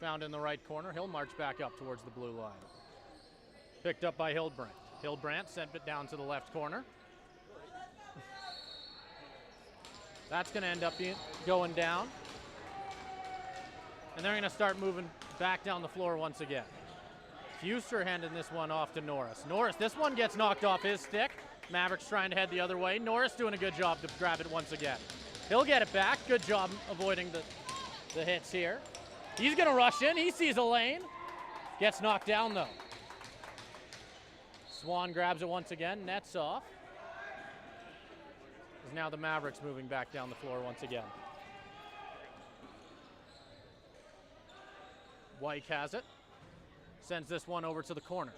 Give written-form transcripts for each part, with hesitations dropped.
found in the right corner. He'll march back up towards the blue line. Picked up by Hildebrandt. Hildebrandt sent it down to the left corner. That's going to end up going down. And they're going to start moving back down the floor once again. Fuster handing this one off to Norris. Norris, this one gets knocked off his stick. Mavericks trying to head the other way. Norris doing a good job to grab it once again. He'll get it back. Good job avoiding the hits here. He's going to rush in. He sees a lane. Gets knocked down, though. Swan grabs it once again. Nets off. Is now the Mavericks moving back down the floor once again. White has it. Sends this one over to the corner.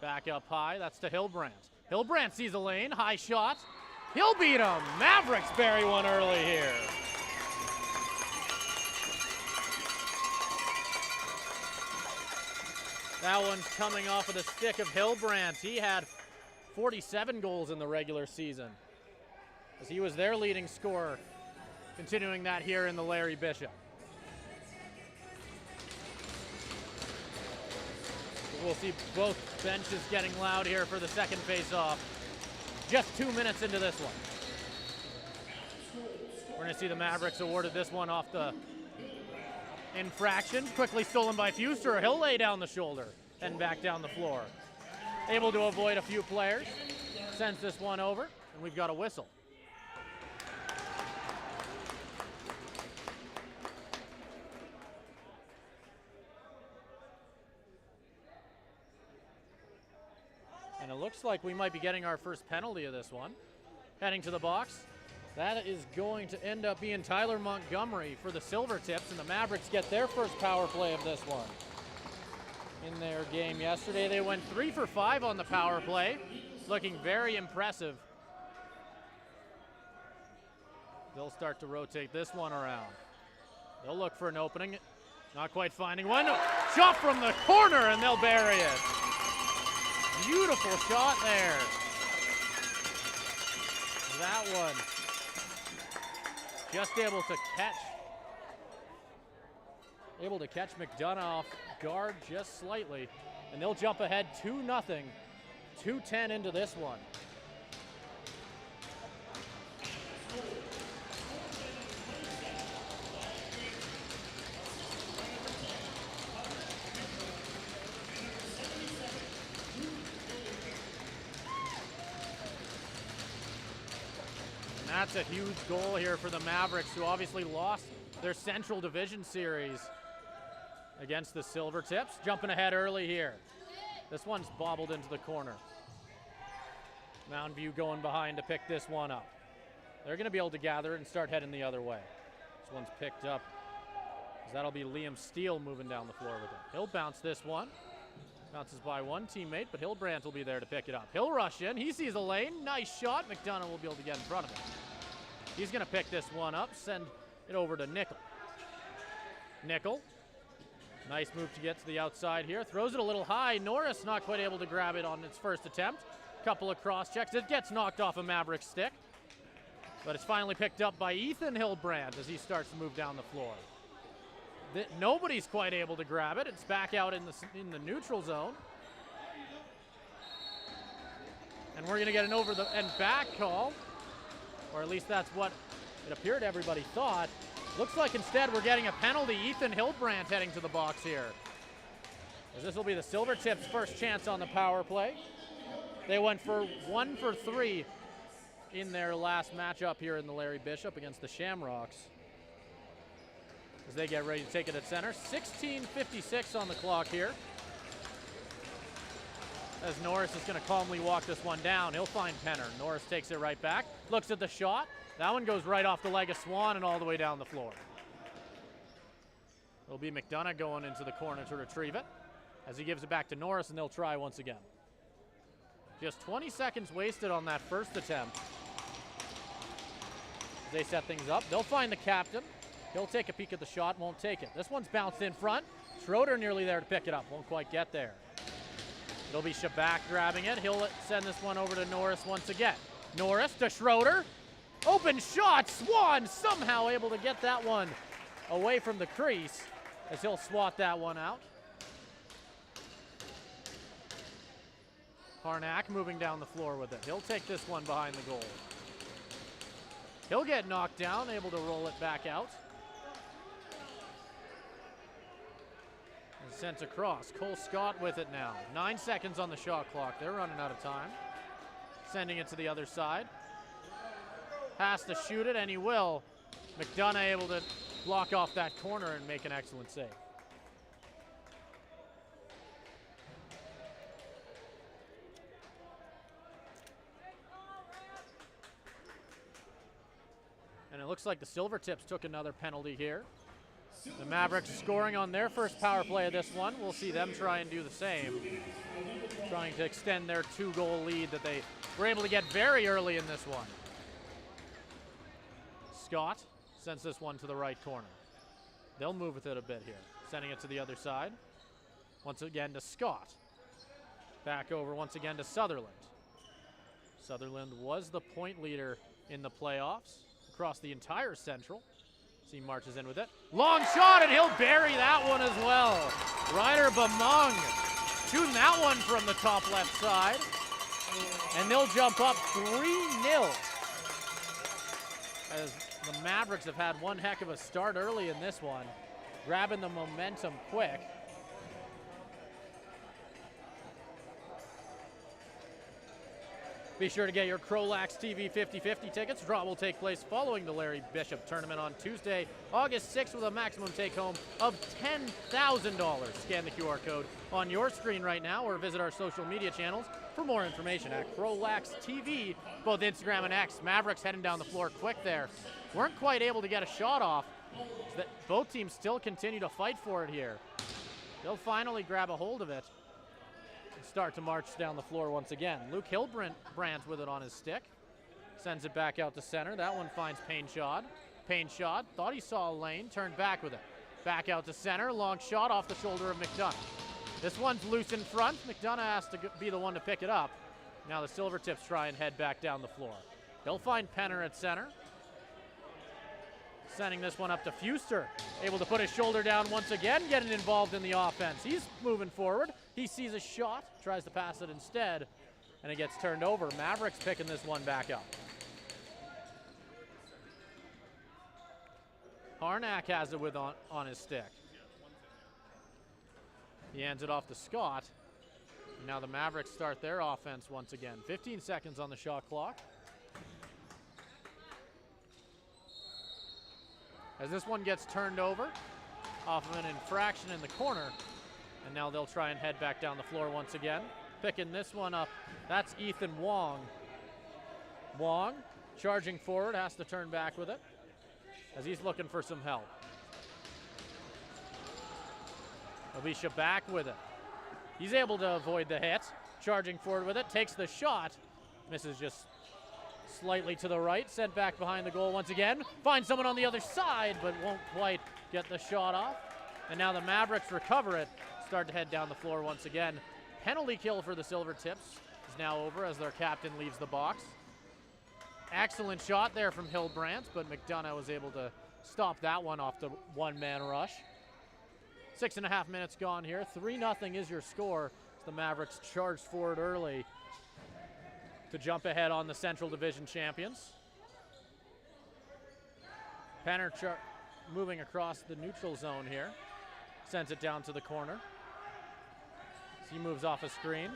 Back up high. That's to Hildebrandt. Hildebrandt sees a lane. High shot. He'll beat him. Mavericks bury one early here. That one's coming off of the stick of Hildebrandt. He had 47 goals in the regular season, as he was their leading scorer, continuing that here in the Larry Bishop. We'll see both benches getting loud here for the second face-off. Just 2 minutes into this one. We're going to see the Mavericks awarded this one off the infraction. Quickly stolen by Fuster. He'll lay down the shoulder and back down the floor. Able to avoid a few players. Sends this one over, and we've got a whistle. And it looks like we might be getting our first penalty of this one. Heading to the box. That is going to end up being Tyler Montgomery for the Silvertips, and the Mavericks get their first power play of this one. In their game yesterday, they went 3 for 5 on the power play, looking very impressive. They'll start to rotate this one around. They'll look for an opening, not quite finding one. Shot from the corner, and they'll bury it. Beautiful shot there. That one just able to catch McDonough off guard just slightly, and they'll jump ahead 2-0, 2:10 into this one. That's a huge goal here for the Mavericks, who obviously lost their Central Division series against the Silvertips. Jumping ahead early here. This one's bobbled into the corner. Mountain View going behind to pick this one up. They're going to be able to gather and start heading the other way. This one's picked up. That'll be Liam Steele moving down the floor with it. He'll bounce this one. Bounces by one teammate, but Hildebrandt will be there to pick it up. He'll rush in. He sees a lane. Nice shot. McDonough will be able to get in front of it. He's going to pick this one up, send it over to Nickel. Nickel. Nice move to get to the outside here. Throws it a little high. Norris not quite able to grab it on its first attempt. Couple of cross checks. It gets knocked off a Maverick stick. But it's finally picked up by Ethan Hildebrandt as he starts to move down the floor. Nobody's quite able to grab it. It's back out in the neutral zone. And we're going to get an over the and back call. Or at least that's what it appeared everybody thought. Looks like instead we're getting a penalty. Ethan Hildebrandt heading to the box here. As this will be the Silvertips' first chance on the power play. They went for 1 for 3 in their last matchup here in the Larry Bishop against the Shamrocks. As they get ready to take it at center. 16:56 on the clock here. As Norris is going to calmly walk this one down. He'll find Penner. Norris takes it right back. Looks at the shot. That one goes right off the leg of Swan and all the way down the floor. It'll be McDonough going into the corner to retrieve it. As he gives it back to Norris, and they'll try once again. Just 20 seconds wasted on that first attempt. As they set things up. They'll find the captain. He'll take a peek at the shot, won't take it. This one's bounced in front. Schroeder nearly there to pick it up. Won't quite get there. It'll be Shabak grabbing it. He'll send this one over to Norris once again. Norris to Schroeder. Open shot. Swan somehow able to get that one away from the crease as he'll swat that one out. Harnack moving down the floor with it. He'll take this one behind the goal. He'll get knocked down, able to roll it back out. And sent across. Cole Scott with it now. 9 seconds on the shot clock. They're running out of time. Sending it to the other side. Has to shoot it, and he will. McDonough able to block off that corner and make an excellent save. And it looks like the Silvertips took another penalty here. The Mavericks scoring on their first power play of this one. We'll see them try and do the same. Trying to extend their 2-goal lead that they were able to get very early in this one. Scott sends this one to the right corner. They'll move with it a bit here. Sending it to the other side. Once again to Scott. Back over once again to Sutherland. Sutherland was the point leader in the playoffs across the entire Central. He marches in with it. Long shot, and he'll bury that one as well. Ryder Bamung shooting that one from the top left side. And they'll jump up 3-0. As the Mavericks have had one heck of a start early in this one, grabbing the momentum quick. Be sure to get your CROW LAX TV 50/50 tickets. Draw will take place following the Larry Bishop tournament on Tuesday, August 6th, with a maximum take-home of $10,000. Scan the QR code on your screen right now or visit our social media channels for more information at CROW LAX TV, both Instagram and X. Mavericks heading down the floor quick there. Weren't quite able to get a shot off. Both teams still continue to fight for it here. They'll finally grab a hold of it. Start to march down the floor once again. Luke Hillbrandt with it on his stick. Sends it back out to center. That one finds Painshod. Painshod thought he saw a lane, turned back with it. Back out to center. Long shot off the shoulder of McDonough. This one's loose in front. McDonough has to be the one to pick it up. Now the Silvertips try and head back down the floor. They'll find Penner at center. Sending this one up to Fuster. Able to put his shoulder down once again, getting involved in the offense. He's moving forward. He sees a shot, tries to pass it instead, and it gets turned over. Mavericks picking this one back up. Harnack has it with on his stick. He hands it off to Scott. And now the Mavericks start their offense once again. 15 seconds on the shot clock. As this one gets turned over off of an infraction in the corner. And now they'll try and head back down the floor once again. Picking this one up, that's Ethan Wong. Wong, charging forward, has to turn back with it as he's looking for some help. Alicia back with it. He's able to avoid the hit. Charging forward with it, takes the shot. Misses just slightly to the right, sent back behind the goal once again. Finds someone on the other side, but won't quite get the shot off. And now the Mavericks recover it. Start to head down the floor once again. Penalty kill for the Silvertips is now over as their captain leaves the box. Excellent shot there from Hillbrandt, but McDonough was able to stop that one off the one-man rush. 6.5 minutes gone here. 3-0 is your score as the Mavericks charged forward early to jump ahead on the Central Division champions. Penner moving across the neutral zone here. Sends it down to the corner. He moves off a screen.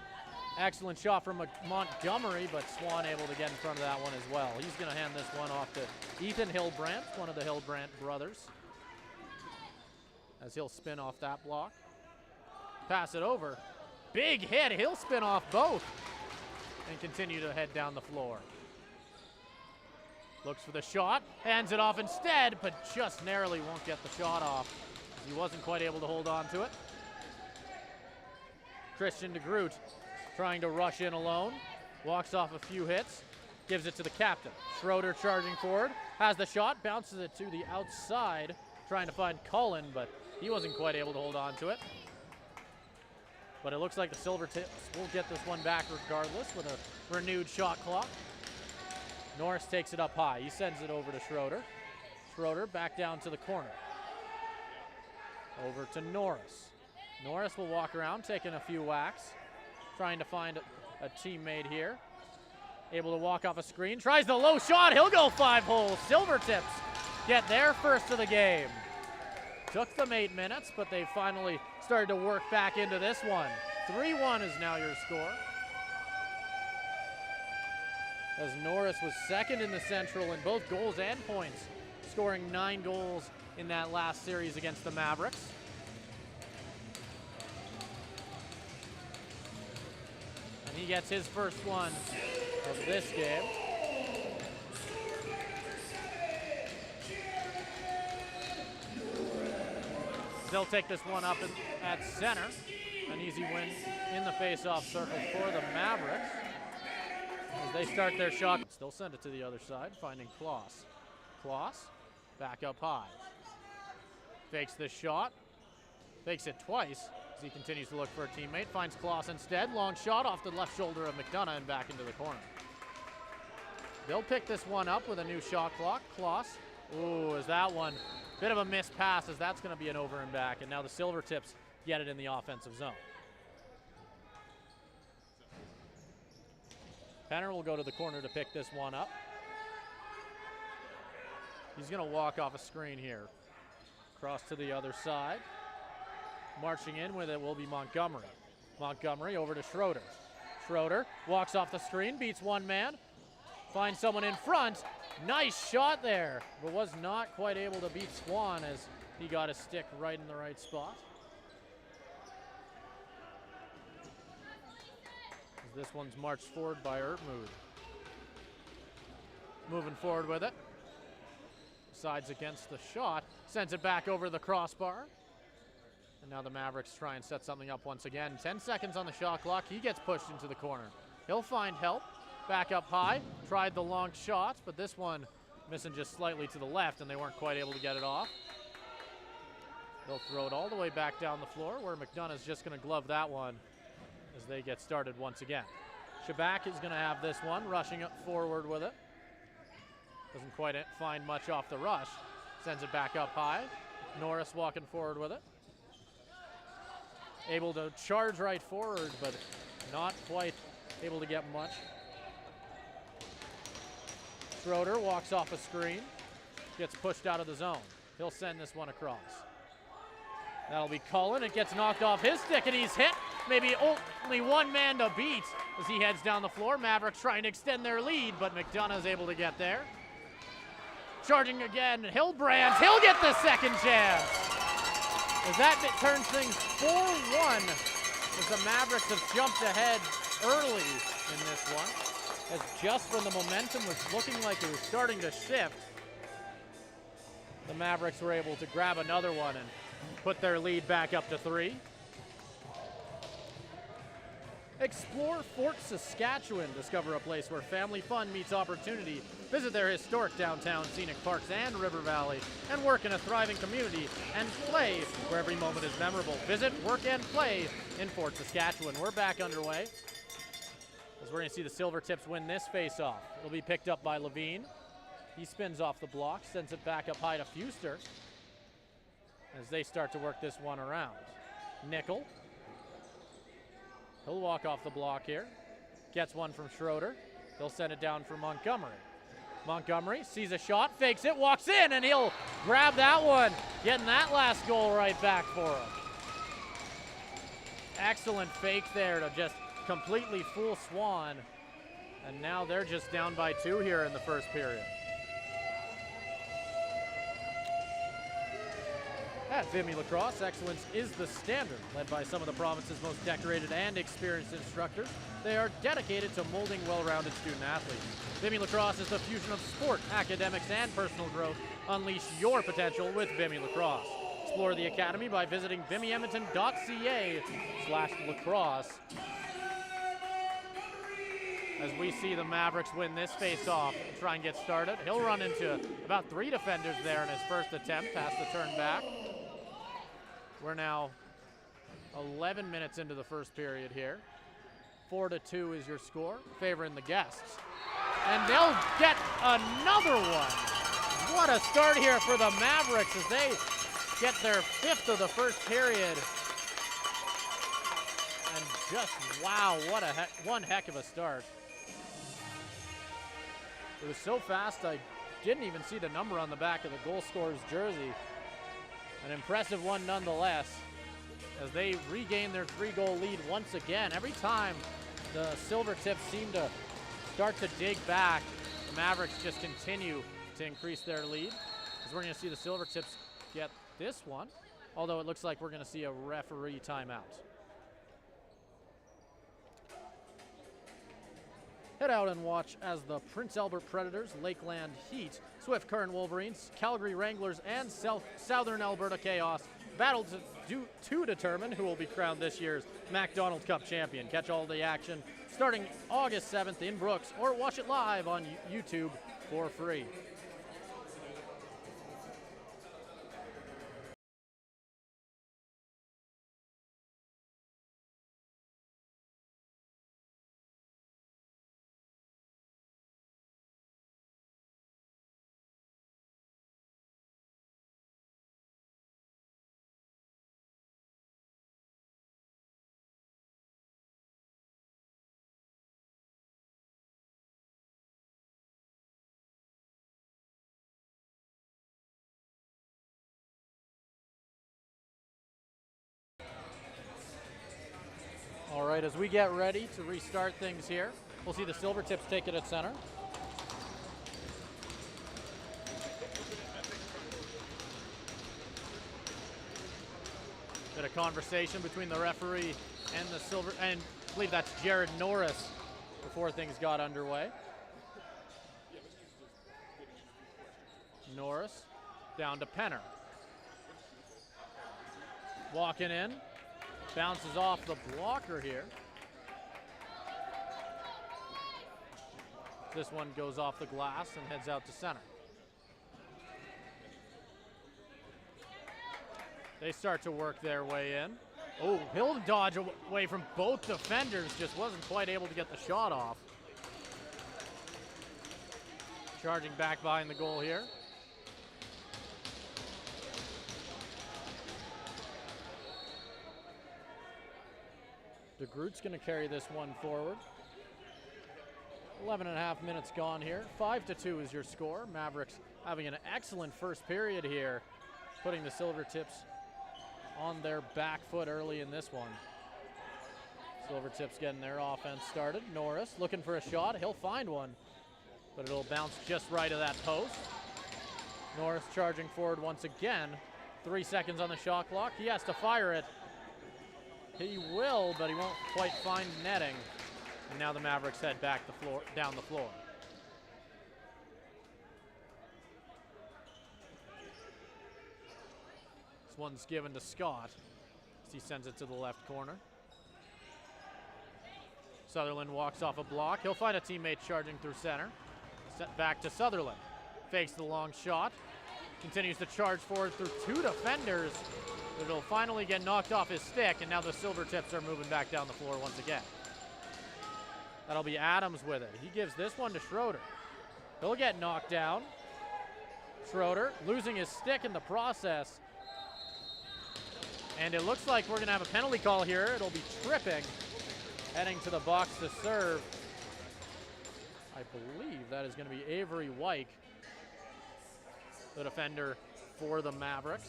Excellent shot from Montgomery, but Swan able to get in front of that one as well. He's going to hand this one off to Ethan Hillbrandt, one of the Hillbrandt brothers, as he'll spin off that block. Pass it over. Big hit. He'll spin off both and continue to head down the floor. Looks for the shot. Hands it off instead, but just narrowly won't get the shot off. He wasn't quite able to hold on to it. Christian de Groot trying to rush in alone. Walks off a few hits. Gives it to the captain. Schroeder charging forward. Has the shot. Bounces it to the outside. Trying to find Cullen, but he wasn't quite able to hold on to it. But it looks like the Silvertips will get this one back regardless with a renewed shot clock. Norris takes it up high. He sends it over to Schroeder. Schroeder back down to the corner. Over to Norris. Norris will walk around, taking a few whacks, trying to find a teammate here. Able to walk off a screen, tries the low shot, he'll go 5 holes. Silvertips get their first of the game. Took them 8 minutes, but they finally started to work back into this one. 3-1 is now your score. As Norris was second in the Central in both goals and points, scoring 9 goals in that last series against the Mavericks. And he gets his first one of this game. They'll take this one up at center. An easy win in the face-off circle for the Mavericks. As they start their shot, still send it to the other side, finding Kloss. Kloss, back up high. Fakes this shot, fakes it twice as he continues to look for a teammate. Finds Kloss instead, long shot off the left shoulder of McDonough and back into the corner. They'll pick this one up with a new shot clock. Kloss, ooh, is that one? Bit of a missed pass as that's gonna be an over and back, and now the Silvertips get it in the offensive zone. Penner will go to the corner to pick this one up. He's gonna walk off a screen here. Cross to the other side. Marching in with it will be Montgomery. Montgomery over to Schroeder. Schroeder walks off the screen, beats one man, finds someone in front. Nice shot there, but was not quite able to beat Swan as he got his stick right in the right spot. This one's marched forward by Ertmund. Moving forward with it. Sides against the shot. Sends it back over the crossbar. And now the Mavericks try and set something up once again. 10 seconds on the shot clock. He gets pushed into the corner. He'll find help. Back up high. Tried the long shot, but this one missing just slightly to the left, and they weren't quite able to get it off. They'll throw it all the way back down the floor, where McDonough's just going to glove that one as they get started once again. Shabak is going to have this one, rushing up forward with it. Doesn't quite find much off the rush. Sends it back up high. Norris walking forward with it. Able to charge right forward, but not quite able to get much. Schroeder walks off a screen, gets pushed out of the zone. He'll send this one across. That'll be Cullen. It gets knocked off his stick, and he's hit. Maybe only one man to beat as he heads down the floor. Mavericks trying to extend their lead, but McDonough's able to get there. Charging again, Hillbrand. He'll get the second chance. As that turns things 4-1, as the Mavericks have jumped ahead early in this one. As just when the momentum was looking like it was starting to shift, the Mavericks were able to grab another one and put their lead back up to 3. Explore Fort Saskatchewan. Discover a place where family fun meets opportunity. Visit their historic downtown scenic parks and river valley, and work in a thriving community and play where every moment is memorable. Visit, work, and play in Fort Saskatchewan. We're back underway as we're going to see the Silvertips win this face-off. It'll be picked up by Levine. He spins off the block, sends it back up high to Fuster as they start to work this one around. Nickel. He'll walk off the block here. Gets one from Schroeder. They'll send it down for Montgomery. Montgomery sees a shot, fakes it, walks in, and he'll grab that one. Getting that last goal right back for him. Excellent fake there to just completely fool Swan. And now they're just down by 2 here in the first period. At Vimy Lacrosse, excellence is the standard. Led by some of the province's most decorated and experienced instructors, they are dedicated to molding well-rounded student athletes. Vimy Lacrosse is the fusion of sport, academics, and personal growth. Unleash your potential with Vimy Lacrosse. Explore the academy by visiting vimyedmonton.ca/lacrosse. As we see the Mavericks win this face-off and try and get started. He'll run into about 3 defenders there in his first attempt past the turn back. We're now 11 minutes into the first period here. 4-2 is your score, favoring the guests. And they'll get another one. What a start here for the Mavericks as they get their 5th of the first period. And just, wow, what one heck of a start. It was so fast, I didn't even see the number on the back of the goal scorer's jersey. An impressive one nonetheless, as they regain their 3-goal lead once again. Every time the Silvertips seem to start to dig back, the Mavericks just continue to increase their lead. As we're going to see the Silvertips get this one, although it looks like we're going to see a referee timeout. Head out and watch as the Prince Albert Predators, Lakeland Heat, Swift Current Wolverines, Calgary Wranglers, and Southern Alberta Chaos battle to determine who will be crowned this year's MacDonald Cup champion. Catch all the action starting August 7th in Brooks, or watch it live on YouTube for free. All right, as we get ready to restart things here, we'll see the Silvertips take it at center. Bit of conversation between the referee and the and I believe that's Jared Norris before things got underway. Norris down to Penner. Walking in. Bounces off the blocker here. This one goes off the glass and heads out to center. They start to work their way in. Oh, he'll dodge away from both defenders, just wasn't quite able to get the shot off. Charging back behind the goal here. DeGroot's going to carry this one forward. 11.5 minutes gone here. 5-2 is your score. Mavericks having an excellent first period here, putting the Silvertips on their back foot early in this one. Silvertips getting their offense started. Norris looking for a shot. He'll find one, but it'll bounce just right of that post. Norris charging forward once again. 3 seconds on the shot clock. He has to fire it. He will, but he won't quite find netting. And now the Mavericks head back down the floor. This one's given to Scott as he sends it to the left corner. Sutherland walks off a block. He'll find a teammate charging through center. Set back to Sutherland. Fakes the long shot. Continues to charge forward through 2 defenders. It'll finally get knocked off his stick, and now the Silvertips are moving back down the floor once again. That'll be Adams with it. He gives this one to Schroeder. He'll get knocked down. Schroeder losing his stick in the process. And it looks like we're going to have a penalty call here. It'll be tripping, heading to the box to serve. I believe that is going to be Avery Wyke, the defender for the Mavericks.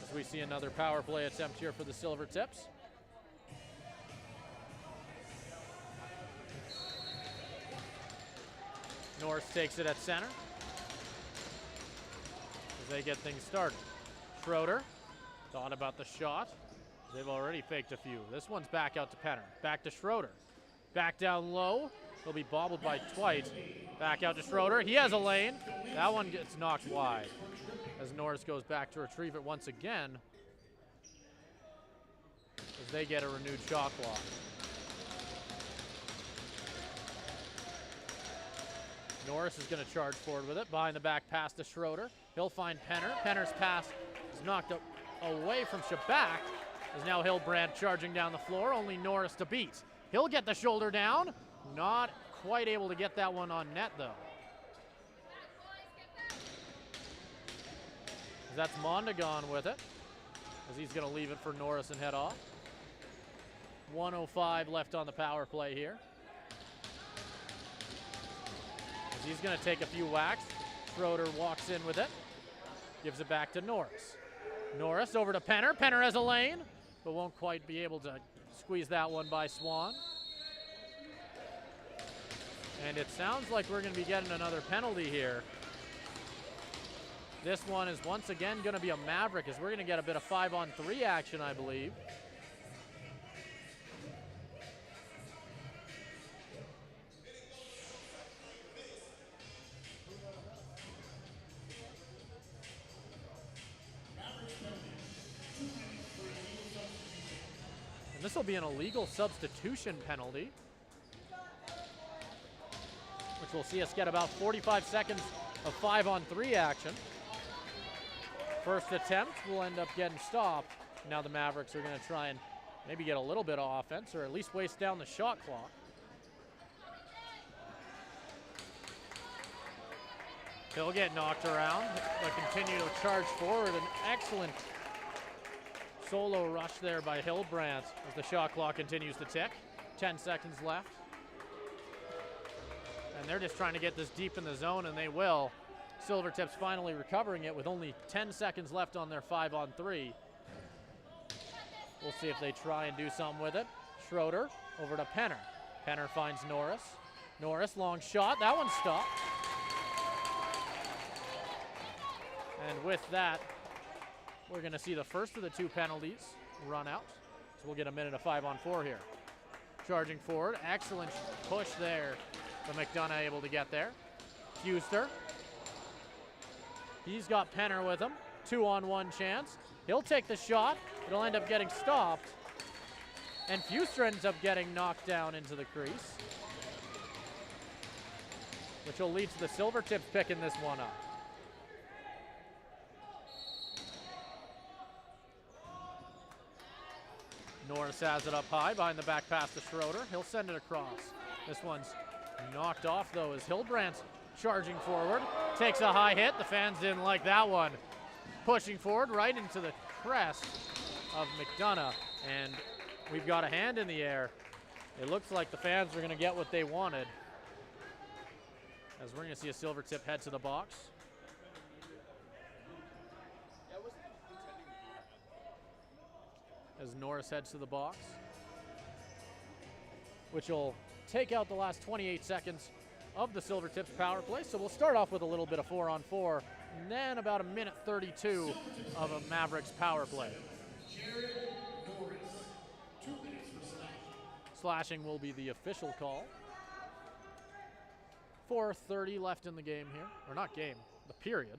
As we see another power play attempt here for the Silvertips. Norris takes it at center as they get things started. Schroeder thought about the shot. They've already faked a few. This one's back out to Penner. Back to Schroeder. Back down low. He'll be bobbled by Twite. Back out to Schroeder. He has a lane. That one gets knocked wide as Norris goes back to retrieve it once again as they get a renewed shot clock. Norris is going to charge forward with it. Behind the back pass to Schroeder. He'll find Penner. Penner's pass is knocked away from Shabak as now Hillbrand charging down the floor. Only Norris to beat. He'll get the shoulder down. Not quite able to get that one on net though. That's Mondragon with it, as he's going to leave it for Norris and head off. 1:05 left on the power play here. As he's going to take a few whacks. Schroeder walks in with it. Gives it back to Norris. Norris over to Penner. Penner has a lane, but won't quite be able to squeeze that one by Swan. And it sounds like we're going to be getting another penalty here. This one is once again going to be a Maverick, as we're going to get a bit of 5-on-3 action, I believe. And this will be an illegal substitution penalty, which will see us get about 45 seconds of 5-on-3 action. First attempt will end up getting stopped. Now the Mavericks are going to try and maybe get a little bit of offense, or at least waste down the shot clock. He'll get knocked around, but continue to charge forward. An excellent solo rush there by Hildebrandt as the shot clock continues to tick. 10 seconds left. And they're just trying to get this deep in the zone, and they will. Silvertips finally recovering it with only 10 seconds left on their 5-on-3. We'll see if they try and do something with it. Schroeder over to Penner. Penner finds Norris. Norris, long shot. That one stopped. And with that, we're going to see the first of the two penalties run out. So we'll get a minute of 5-on-4 here. Charging forward. Excellent push there. But McDonough able to get there. Fuster. He's got Penner with him. 2-on-1 chance. He'll take the shot. It'll end up getting stopped. And Fuster ends up getting knocked down into the crease, which will lead to the Silvertips picking this one up. Norris has it up high behind the back pass to Schroeder. He'll send it across. This one's knocked off, though, as Hildebrandt's charging forward. Takes a high hit. The fans didn't like that one. Pushing forward right into the crest of McDonough. And we've got a hand in the air. It looks like the fans are going to get what they wanted, as we're going to see a Silvertip head to the box. As Norris heads to the box, which will take out the last 28 seconds of the Silvertips power play. So we'll start off with a little bit of 4-on-4, and then about a minute 32 of a Mavericks power play. Slashing will be the official call. 4:30 left in the game here, or not game, the period.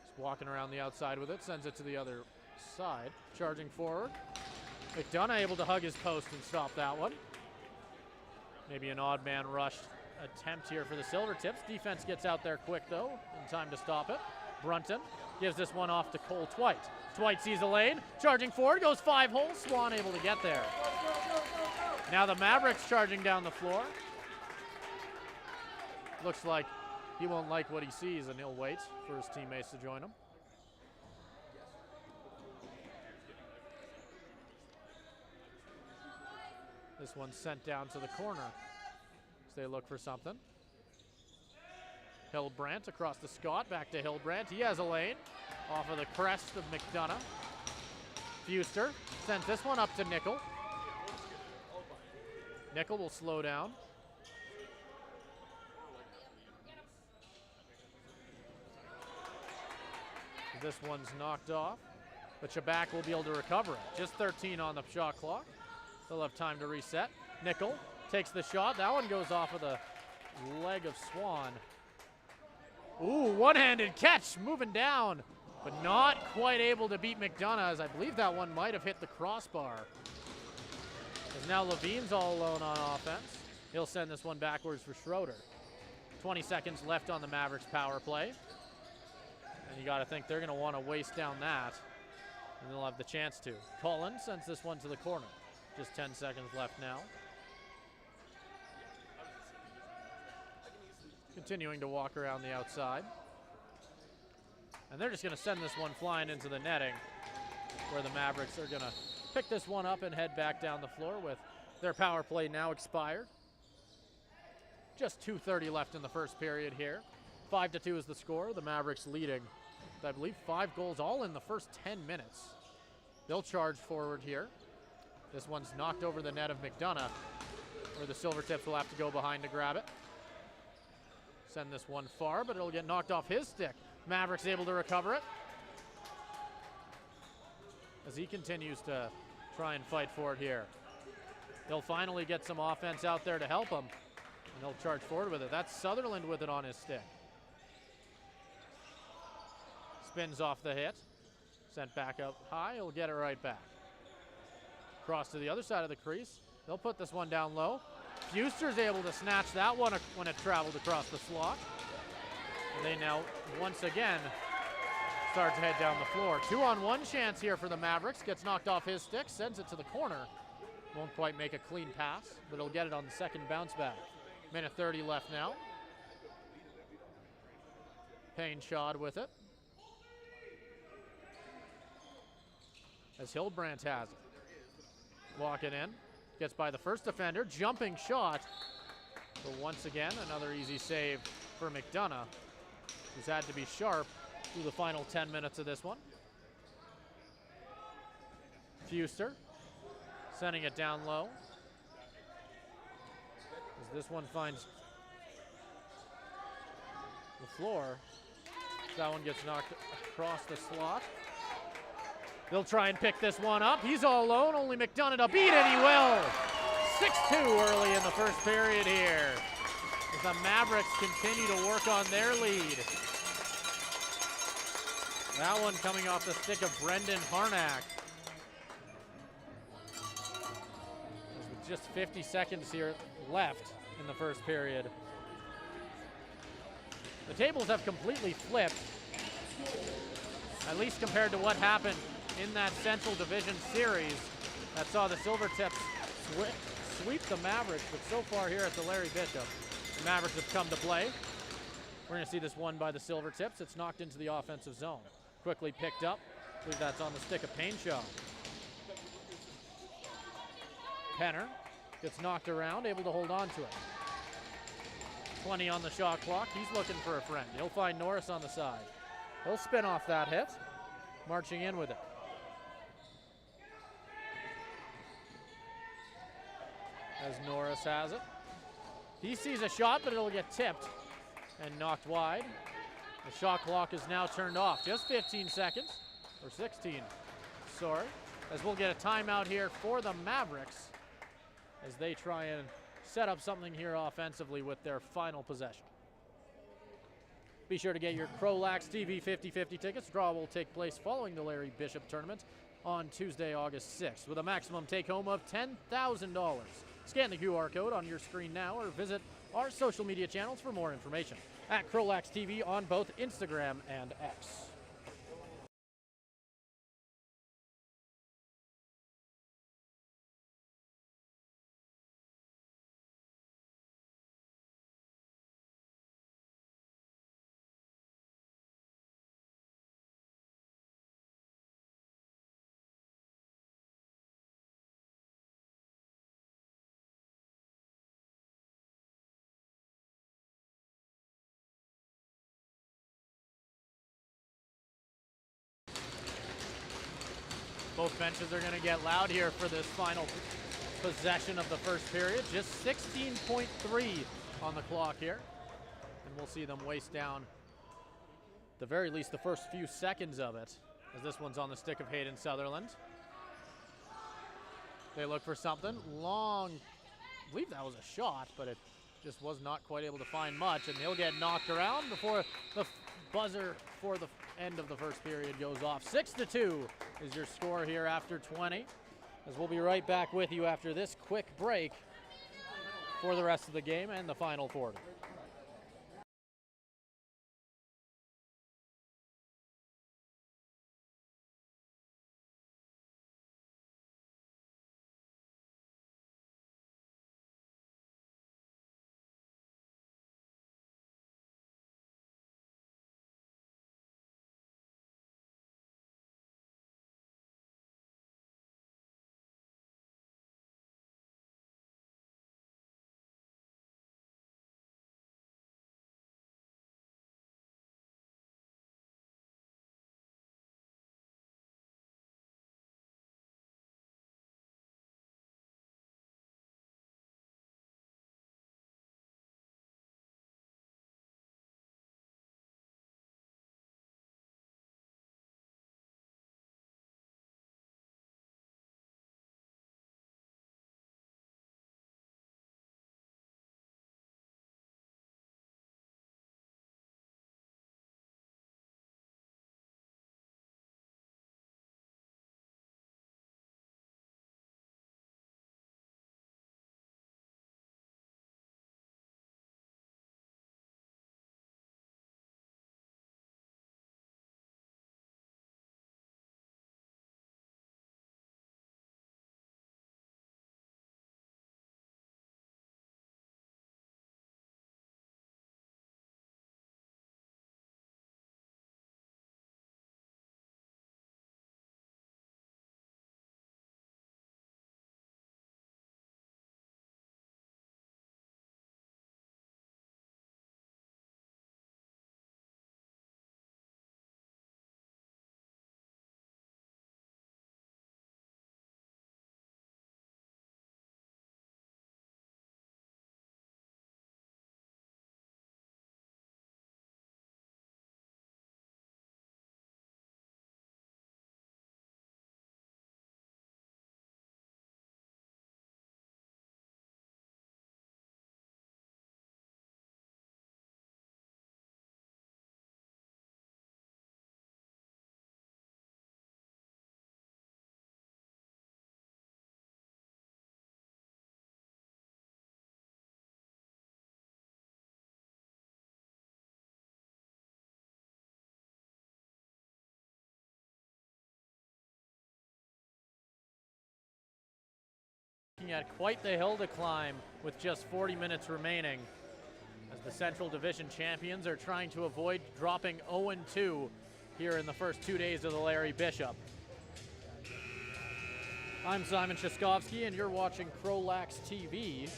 Just walking around the outside with it, sends it to the other side. Charging forward. McDonough able to hug his post and stop that one. Maybe an odd man rush attempt here for the Silvertips. Defense gets out there quick, though, in time to stop it. Brunton gives this one off to Cole Twite. Twite sees a lane, charging forward, goes 5-hole. Swan able to get there. Now the Mavericks charging down the floor. Looks like he won't like what he sees, and he'll wait for his teammates to join him. This one's sent down to the corner as they look for something. Hildebrandt across to Scott, back to Hildebrandt. He has a lane off of the crest of McDonough. Fuster sends this one up to Nickel. Nickel will slow down. This one's knocked off, but Shabak will be able to recover it. Just 13 on the shot clock. They'll have time to reset. Nickel takes the shot. That one goes off of the leg of Swan. Ooh, one-handed catch, moving down, but not quite able to beat McDonough, as I believe that one might have hit the crossbar. As now Levine's all alone on offense. He'll send this one backwards for Schroeder. 20 seconds left on the Mavericks power play. And you got to think they're going to want to waste down that, and they'll have the chance to. Cullen sends this one to the corner. Just 10 seconds left now. continuing to walk around the outside. And they're just going to send this one flying into the netting, where the Mavericks are going to pick this one up and head back down the floor with their power play now expired. Just 2:30 left in the first period here. 5-2 is the score. The Mavericks leading, I believe, 5 goals all in the first 10 minutes. They'll charge forward here. This one's knocked over the net of McDonough, where the Silvertips will have to go behind to grab it. Send this one far, but it'll get knocked off his stick. Mavericks able to recover it, as he continues to try and fight for it here. They'll finally get some offense out there to help him, and they'll charge forward with it. That's Sutherland with it on his stick. Spins off the hit, sent back up high, he'll get it right back. Cross to the other side of the crease. They'll put this one down low. Fuster's able to snatch that one when it traveled across the slot. And they now, once again, start to head down the floor. 2-on-1 chance here for the Mavericks. Gets knocked off his stick, sends it to the corner. Won't quite make a clean pass, but he'll get it on the second bounce back. Minute 30 left now. Payne Shod with it, as Hildebrandt has it. Walking in, gets by the first defender, jumping shot. But once again, another easy save for McDonough, who's had to be sharp through the final 10 minutes of this one. Fuster sending it down low, as this one finds the floor. That one gets knocked across the slot. They'll try and pick this one up. He's all alone, only McDonough to beat, and he will. 6-2 early in the first period here, as the Mavericks continue to work on their lead. That one coming off the stick of Brendan Harnack. With just 50 seconds here left in the first period. The tables have completely flipped, at least compared to what happened in that Central Division series that saw the Silvertips sweep the Mavericks. But so far here at the Larry Bishop, the Mavericks have come to play. We're going to see this one by the Silvertips. It's knocked into the offensive zone. Quickly picked up. I believe that's on the stick of Payne Shod. Penner gets knocked around, able to hold on to it. 20 on the shot clock. He's looking for a friend. He'll find Norris on the side. He'll spin off that hit, marching in with it. As Norris has it. He sees a shot, but it'll get tipped and knocked wide. The shot clock is now turned off. Just 15 seconds, or 16, sorry. As we'll get a timeout here for the Mavericks as they try and set up something here offensively with their final possession. Be sure to get your CROW LAX TV 50/50 tickets. Draw will take place following the Larry Bishop tournament on Tuesday, August 6th, with a maximum take-home of $10,000. Scan the QR code on your screen now or visit our social media channels for more information. At CROW LAX TV on both Instagram and X. Both benches are going to get loud here for this final possession of the first period. Just 16.3 on the clock here. And we'll see them waste down, at the very least, the first few seconds of it, as this one's on the stick of Hayden Sutherland. They look for something long. I believe that was a shot, but it just was not quite able to find much, and he'll get knocked around before the buzzer for the end of the first period goes off. 6-2 is your score here after 20, as we'll be right back with you after this quick break for the rest of the game and the final quarter. At quite the hill to climb with just 40 minutes remaining, as the Central Division champions are trying to avoid dropping 0-2 here in the first 2 days of the Larry Bishop. I'm Simon Shaskovsky, and you're watching CROW LAX TV.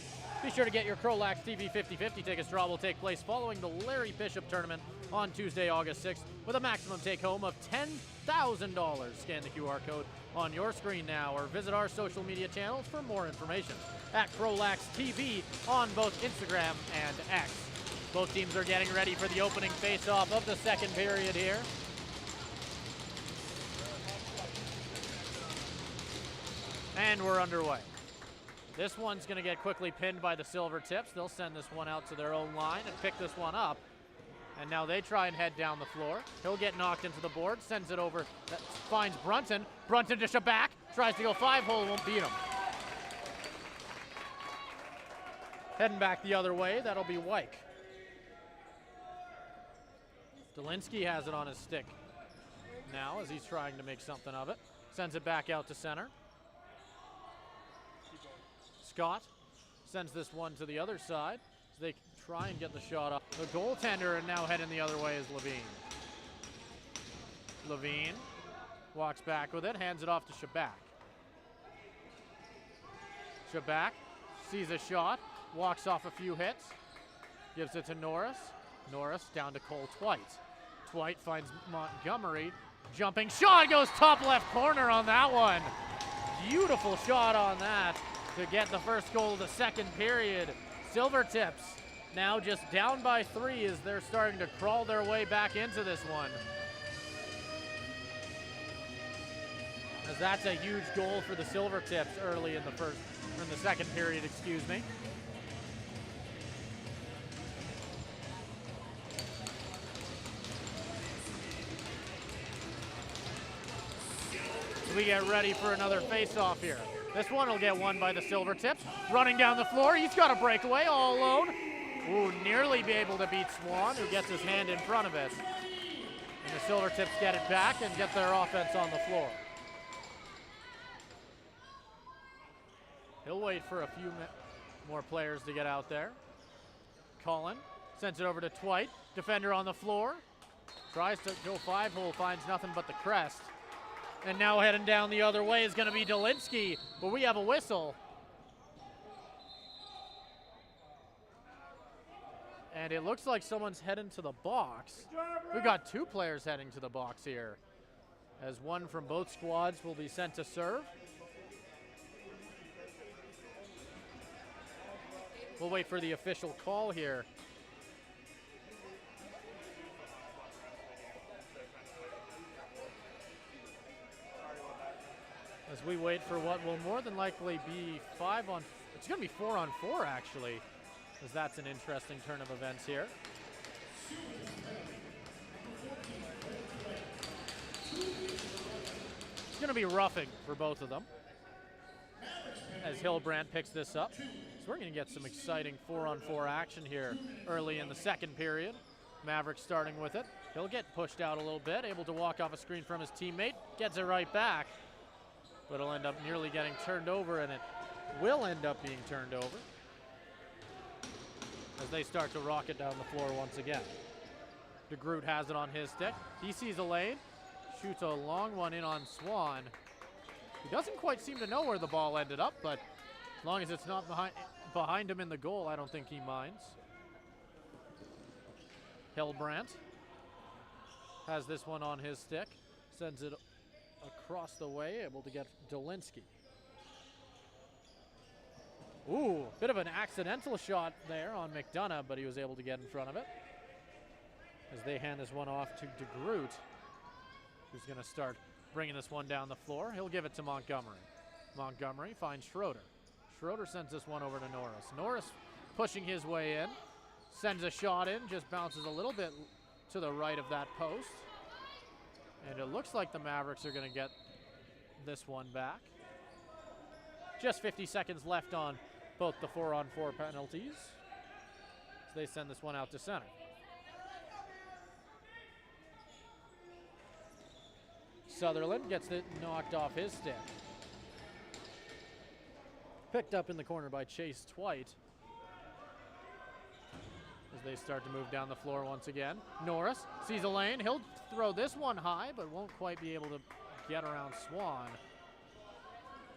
Be sure to get your CROW LAX TV 50/50 tickets. Draw will take place following the Larry Bishop tournament on Tuesday, August 6th, with a maximum take-home of $10,000. Scan the QR code on your screen now, or visit our social media channels for more information at CROW LAX TV on both Instagram and X. Both teams are getting ready for the opening face-off of the second period here. And we're underway. This one's going to get quickly pinned by the Silvertips. They'll send this one out to their own line and pick this one up. And now they try and head down the floor. He'll get knocked into the board, sends it over, that finds Brunton. Brunton to Shabak, tries to go 5-hole, won't beat him. Heading back the other way, that'll be Wyke. Delinsky has it on his stick now as he's trying to make something of it. Sends it back out to center. Scott sends this one to the other side as they try and get the shot up. The goaltender, and now heading the other way, is Levine. Levine walks back with it, hands it off to Shabak. Shabak sees a shot, walks off a few hits, gives it to Norris. Norris down to Cole Twite. Twite finds Montgomery. Jumping shot goes top left corner on that one. Beautiful shot on that to get the first goal of the second period. Silvertips now just down by 3 as they're starting to crawl their way back into this one. As that's a huge goal for the Silvertips early in the second period, excuse me. So we get ready for another face-off here. This one will get won by the Silvertips. Running down the floor, he's got a breakaway all alone. Ooh, nearly be able to beat Swan, who gets his hand in front of it. And the Silvertips get it back and get their offense on the floor. He'll wait for a few more players to get out there. Cullen sends it over to Twite. Defender on the floor. Tries to go 5-hole, finds nothing but the crest. And now heading down the other way is going to be Delinsky, but we have a whistle. And it looks like someone's heading to the box. We've got 2 players heading to the box here, as one from both squads will be sent to serve. We'll wait for the official call here. As we wait for what will more than likely be it's going to be 4-on-4 actually, as that's an interesting turn of events here. It's going to be roughing for both of them as Hillbrand picks this up. So we're going to get some exciting 4-on-4 action here early in the second period. Mavericks starting with it. He'll get pushed out a little bit, able to walk off a screen from his teammate, gets it right back. But it'll end up nearly getting turned over, and it will end up being turned over as they start to rock it down the floor once again. DeGroot has it on his stick. He sees a lane, shoots a long one in on Swan. He doesn't quite seem to know where the ball ended up, but as long as it's not behind him in the goal, I don't think he minds. Hillbrand has this one on his stick, sends it across the way, able to get Delinsky. Ooh, bit of an accidental shot there on McDonough, but he was able to get in front of it. As they hand this one off to DeGroot, who's going to start bringing this one down the floor. He'll give it to Montgomery. Montgomery finds Schroeder. Schroeder sends this one over to Norris. Norris pushing his way in, sends a shot in, just bounces a little bit to the right of that post. And it looks like the Mavericks are going to get this one back. Just 50 seconds left on both the 4-on-4 penalties. So they send this one out to center. Sutherland gets it knocked off his stick. Picked up in the corner by Chase Twite. As they start to move down the floor once again. Norris sees a lane. He'll throw this one high, but won't quite be able to get around Swan.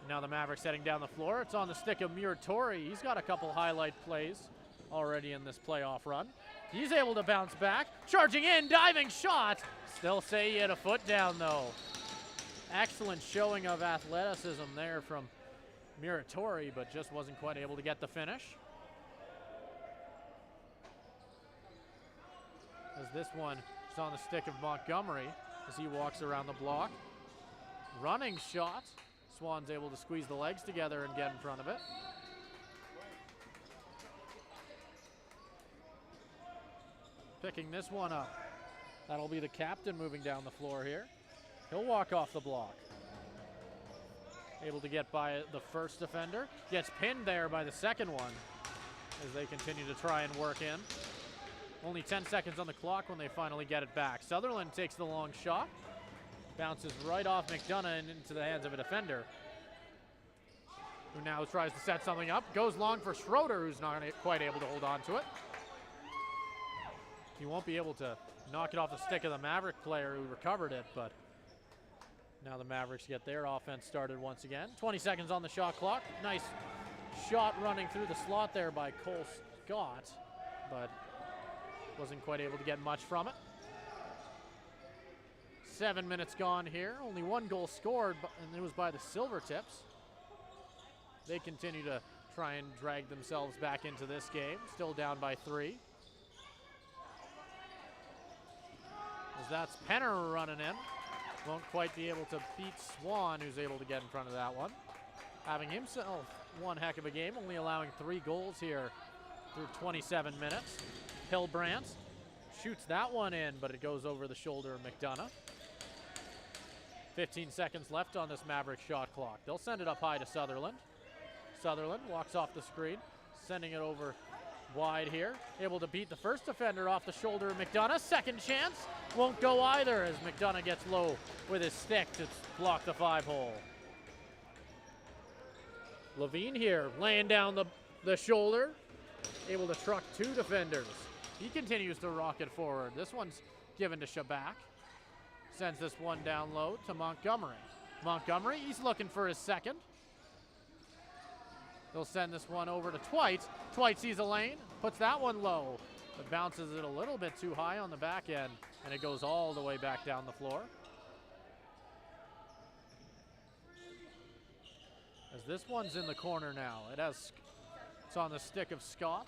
Now the Mavericks heading down the floor. It's on the stick of Muratori. He's got a couple highlight plays already in this playoff run. He's able to bounce back. Charging in, diving shot. Still say he had a foot down though. Excellent showing of athleticism there from Muratori, but just wasn't quite able to get the finish. As this one is on the stick of Montgomery as he walks around the block. Running shot. Swan's able to squeeze the legs together and get in front of it. Picking this one up. That'll be the captain moving down the floor here. He'll walk off the block. Able to get by the first defender. Gets pinned there by the second one as they continue to try and work in. Only 10 seconds on the clock when they finally get it back. Sutherland takes the long shot. Bounces right off McDonough and into the hands of a defender, who now tries to set something up. Goes long for Schroeder, who's not quite able to hold on to it. He won't be able to knock it off the stick of the Maverick player who recovered it, but now the Mavericks get their offense started once again. 20 seconds on the shot clock. Nice shot running through the slot there by Cole Scott, but wasn't quite able to get much from it. 7 minutes gone here. Only one goal scored, and it was by the Silvertips. They continue to try and drag themselves back into this game. Still down by 3. As that's Penner running in. Won't quite be able to beat Swan, who's able to get in front of that one. Having himself one heck of a game, only allowing 3 goals here through 27 minutes. Hillbrandt shoots that one in, but it goes over the shoulder of McDonough. 15 seconds left on this Maverick shot clock. They'll send it up high to Sutherland. Sutherland walks off the screen, sending it over wide here. Able to beat the first defender off the shoulder of McDonough. Second chance won't go either as McDonough gets low with his stick to block the 5-hole. Levine here laying down the shoulder. Able to truck 2 defenders. He continues to rocket forward. This one's given to Shabak. Sends this one down low to Montgomery. Montgomery, he's looking for his second. They'll send this one over to Twite. Twite sees a lane, puts that one low, but bounces it a little bit too high on the back end, and it goes all the way back down the floor. As this one's in the corner now. It's on the stick of Scott.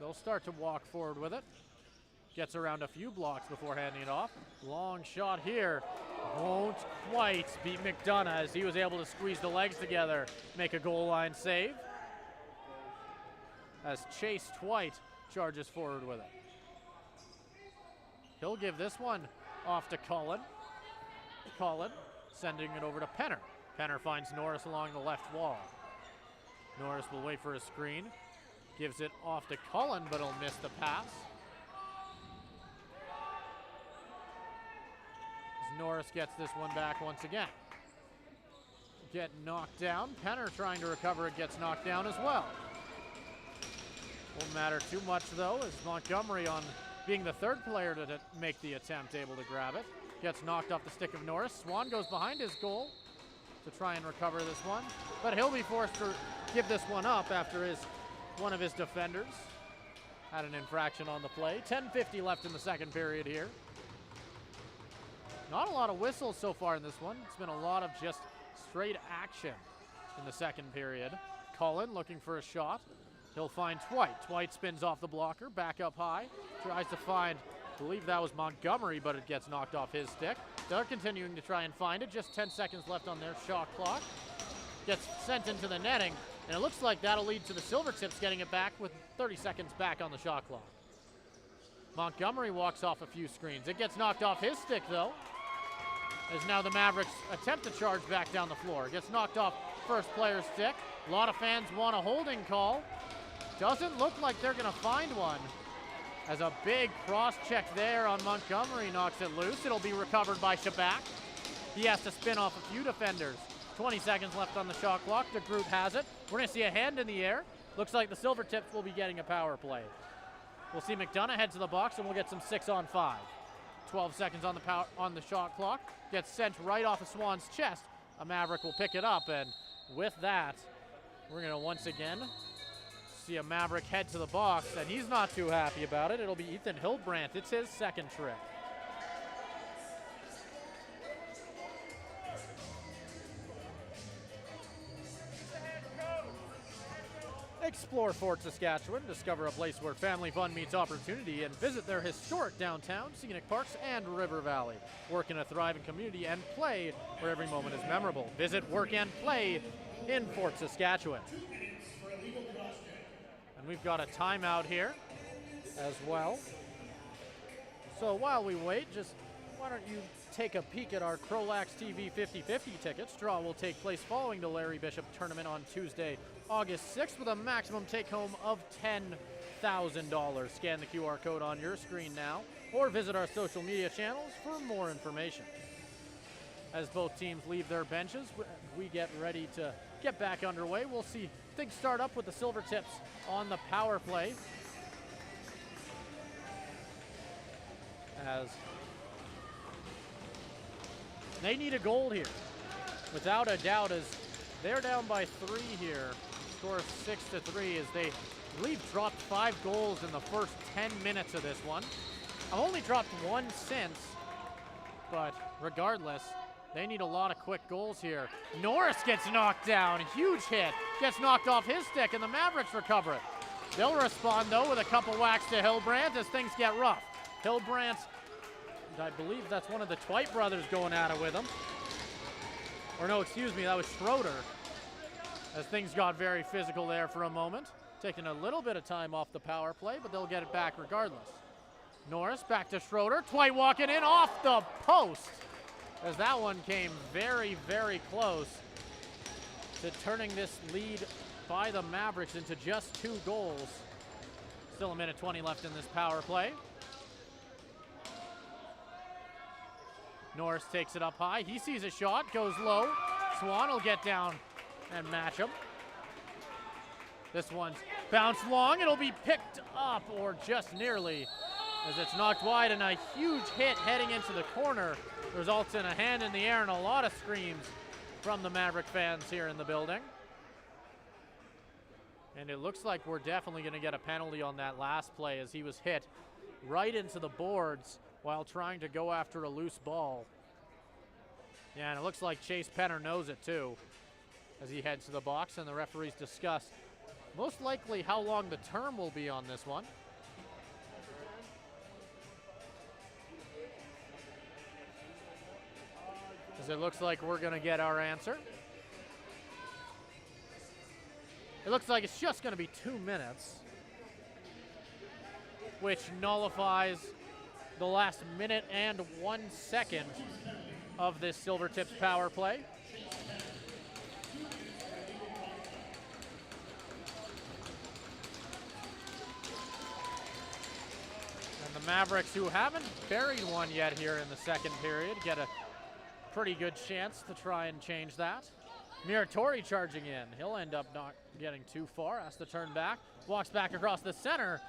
They'll start to walk forward with it. Gets around a few blocks before handing it off. Long shot here. Won't quite beat McDonough as he was able to squeeze the legs together, make a goal line save. As Chase Twite charges forward with it. He'll give this one off to Cullen. Cullen sending it over to Penner. Penner finds Norris along the left wall. Norris will wait for a screen. Gives it off to Cullen, but he'll miss the pass. Norris gets this one back once again. Get knocked down. Penner trying to recover it, gets knocked down as well. Won't matter too much though, as Montgomery, on being the third player to make the attempt, able to grab it. Gets knocked off the stick of Norris. Swan goes behind his goal to try and recover this one, but he'll be forced to give this one up after one of his defenders had an infraction on the play. 10:50 left in the second period here. Not a lot of whistles so far in this one. It's been a lot of just straight action in the second period. Cullen looking for a shot. He'll find Twite. Twite spins off the blocker, back up high. Tries to find, I believe that was Montgomery, but it gets knocked off his stick. They're continuing to try and find it. Just 10 seconds left on their shot clock. Gets sent into the netting, and it looks like that'll lead to the Silvertips getting it back with 30 seconds back on the shot clock. Montgomery walks off a few screens. It gets knocked off his stick, though, as now the Mavericks attempt to charge back down the floor. Gets knocked off first player's stick. A lot of fans want a holding call. Doesn't look like they're going to find one, as a big cross check there on Montgomery knocks it loose. It'll be recovered by Shabak. He has to spin off a few defenders. 20 seconds left on the shot clock. DeGroot has it. We're going to see a hand in the air. Looks like the Silvertips will be getting a power play. We'll see McDonough head to the box, and we'll get some 6-on-5. 12 seconds on the shot clock. Gets sent right off of Swan's chest. A Maverick will pick it up, and with that, we're going to once again see a Maverick head to the box, and he's not too happy about it. It'll be Ethan Hildebrandt. It's his second trick. Explore Fort Saskatchewan, discover a place where family fun meets opportunity, and visit their historic downtown, scenic parks, and river valley. Work in a thriving community and play where every moment is memorable. Visit, work, and play in Fort Saskatchewan. And we've got a timeout here as well. So while we wait, just why don't you take a peek at our CROW LAX TV 50-50 tickets. Draw will take place following the Larry Bishop tournament on Tuesday, August 6th, with a maximum take-home of $10,000. Scan the QR code on your screen now, or visit our social media channels for more information. As both teams leave their benches, we get ready to get back underway. We'll see things start up with the Silvertips on the power play, as they need a goal here, without a doubt, as they're down by 3 here. Score 6-3 as they, I believe, dropped 5 goals in the first 10 minutes of this one. I've only dropped 1 since, but regardless, they need a lot of quick goals here. Norris gets knocked down, huge hit, gets knocked off his stick, and the Mavericks recover it. They'll respond, though, with a couple whacks to Hildebrandt as things get rough. Hildebrandt, I believe that's one of the Twite brothers going at it with him. Or no, excuse me, that was Schroeder. As things got very physical there for a moment. Taking a little bit of time off the power play, but they'll get it back regardless. Norris back to Schroeder. Twite walking in off the post. As that one came very, very close to turning this lead by the Mavericks into just 2 goals. Still a minute 20 left in this power play. Norris takes it up high. He sees a shot, goes low. Swan will get down and match him. This one's bounced long. It'll be picked up, or just nearly, as it's knocked wide, and a huge hit heading into the corner results in a hand in the air and a lot of screams from the Maverick fans here in the building. And it looks like we're definitely going to get a penalty on that last play, as he was hit right into the boards while trying to go after a loose ball. Yeah, and it looks like Chase Penner knows it too, as he heads to the box, and the referees discuss most likely how long the term will be on this one. As it looks like we're gonna get our answer. It looks like it's just gonna be 2 minutes, which nullifies the last minute and 1 second of this Silvertips power play. And the Mavericks, who haven't buried one yet here in the second period, get a pretty good chance to try and change that. Muratori charging in. He'll end up not getting too far, has to turn back, walks back across the center,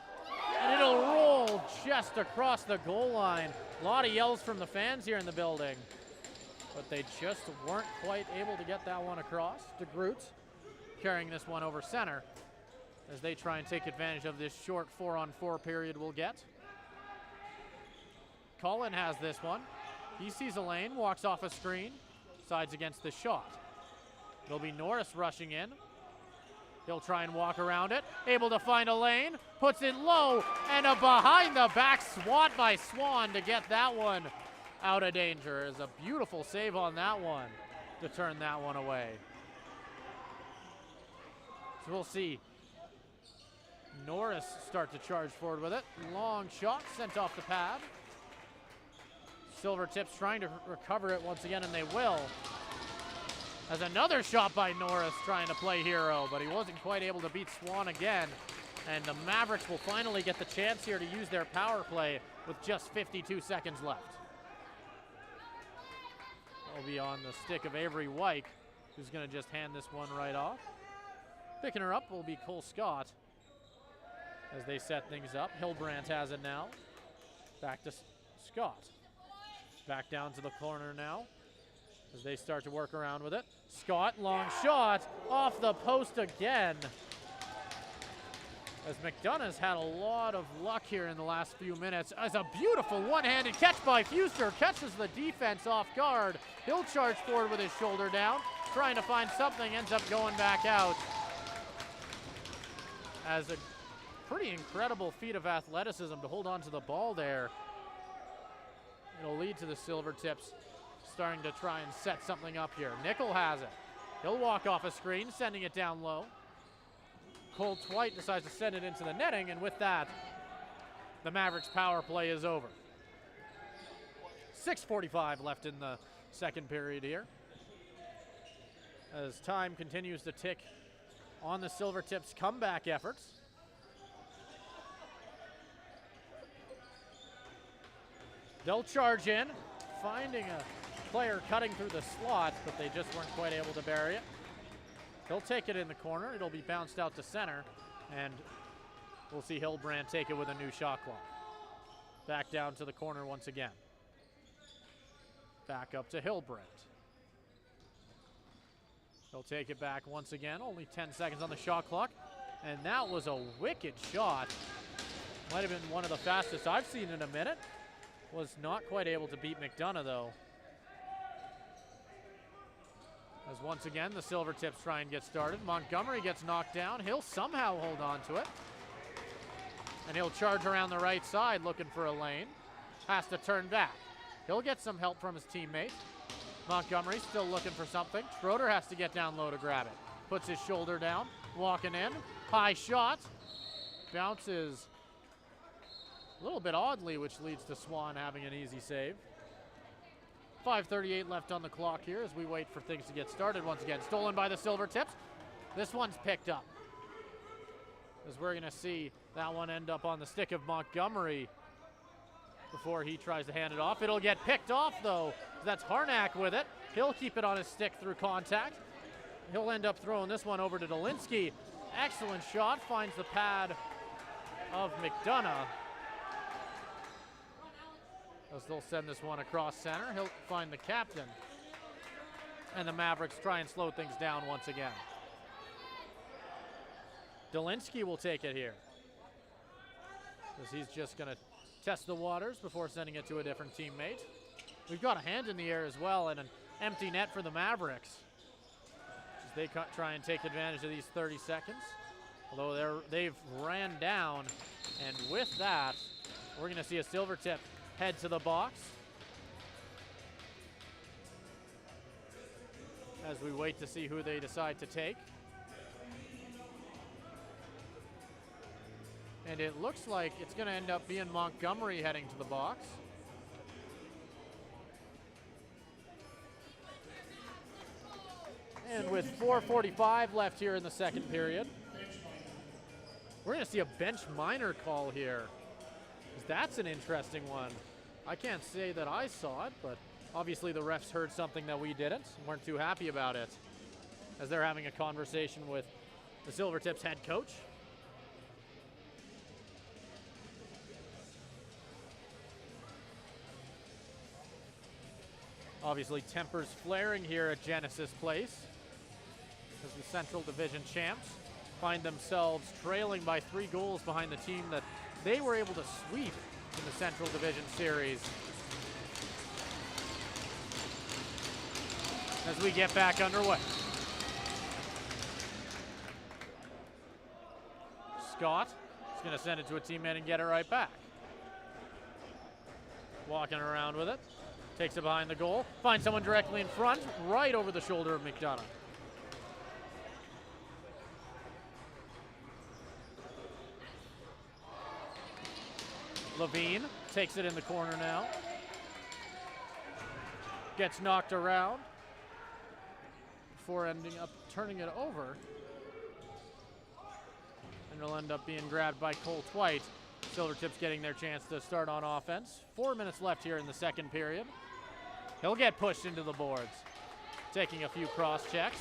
and it'll roll just across the goal line. A lot of yells from the fans here in the building, but they just weren't quite able to get that one across. DeGroot carrying this one over center as they try and take advantage of this short 4-on-4 period we'll get. Cullen has this one. He sees a lane, walks off a screen, sides against the shot. It'll be Norris rushing in. He'll try and walk around it, able to find a lane, puts it low, and a behind-the-back swat by Swan to get that one out of danger. Is a beautiful save on that one to turn that one away. So we'll see Norris start to charge forward with it. Long shot sent off the pad. Silvertips trying to recover it once again, and they will. As another shot by Norris trying to play hero, but he wasn't quite able to beat Swan again. And the Mavericks will finally get the chance here to use their power play with just 52 seconds left. will be on the stick of Avery Wyke, who's going to just hand this one right off. Picking her up will be Cole Scott as they set things up. Hillbrandt has it now. Back to Scott. Back down to the corner now as they start to work around with it. Scott, long shot, off the post again. As McDonough's had a lot of luck here in the last few minutes. As a beautiful one-handed catch by Fuster, catches the defense off guard. He'll charge forward with his shoulder down, trying to find something, ends up going back out. As a pretty incredible feat of athleticism to hold on to the ball there. It'll lead to the Silvertips starting to try and set something up here. Nickel has it. He'll walk off a screen, sending it down low. Cole Twite decides to send it into the netting, and with that, the Mavericks power play is over. 6:45 left in the second period here. As time continues to tick on the Silvertips' comeback efforts. They'll charge in, finding a player cutting through the slot, but they just weren't quite able to bury it. He'll take it in the corner. It'll be bounced out to center, and we'll see Hillbrandt take it with a new shot clock. Back down to the corner once again. Back up to Hillbrandt. He'll take it back once again. Only 10 seconds on the shot clock, and that was a wicked shot. Might have been one of the fastest I've seen in a minute. Was not quite able to beat McDonough, though. As once again, the Silvertips try and get started. Montgomery gets knocked down. He'll somehow hold on to it. And he'll charge around the right side looking for a lane. Has to turn back. He'll get some help from his teammate. Montgomery still looking for something. Schroeder has to get down low to grab it. Puts his shoulder down, walking in. High shot. Bounces a little bit oddly, which leads to Swan having an easy save. 5:38 left on the clock here as we wait for things to get started once again. Stolen by the Silvertips. This one's picked up. As we're going to see that one end up on the stick of Montgomery before he tries to hand it off. It'll get picked off, though. That's Harnack with it. He'll keep it on his stick through contact. He'll end up throwing this one over to Dolinsky. Excellent shot. Finds the pad of McDonough. As they'll send this one across center. He'll find the captain. And the Mavericks try and slow things down once again. Dolinsky will take it here, as he's just going to test the waters before sending it to a different teammate. We've got a hand in the air as well, and an empty net for the Mavericks, as they try and take advantage of these 30 seconds. Although they've ran down, and with that, we're going to see a Silvertip head to the box as we wait to see who they decide to take. And it looks like it's going to end up being Montgomery heading to the box. And with 4:45 left here in the second period, we're going to see a bench minor call here. That's an interesting one. I can't say that I saw it, but obviously the refs heard something that we didn't and weren't too happy about it, as they're having a conversation with the Silvertips head coach. Obviously tempers flaring here at Genesis Place as the Central Division champs find themselves trailing by 3 goals behind the team that they were able to sweep in the Central Division Series. As we get back underway. Scott is going to send it to a teammate and get it right back. Walking around with it. Takes it behind the goal. Finds someone directly in front, right over the shoulder of McDonough. Levine takes it in the corner now. Gets knocked around before ending up turning it over. And it'll end up being grabbed by Cole Twite. Silvertips getting their chance to start on offense. 4 minutes left here in the second period. He'll get pushed into the boards. Taking a few cross checks.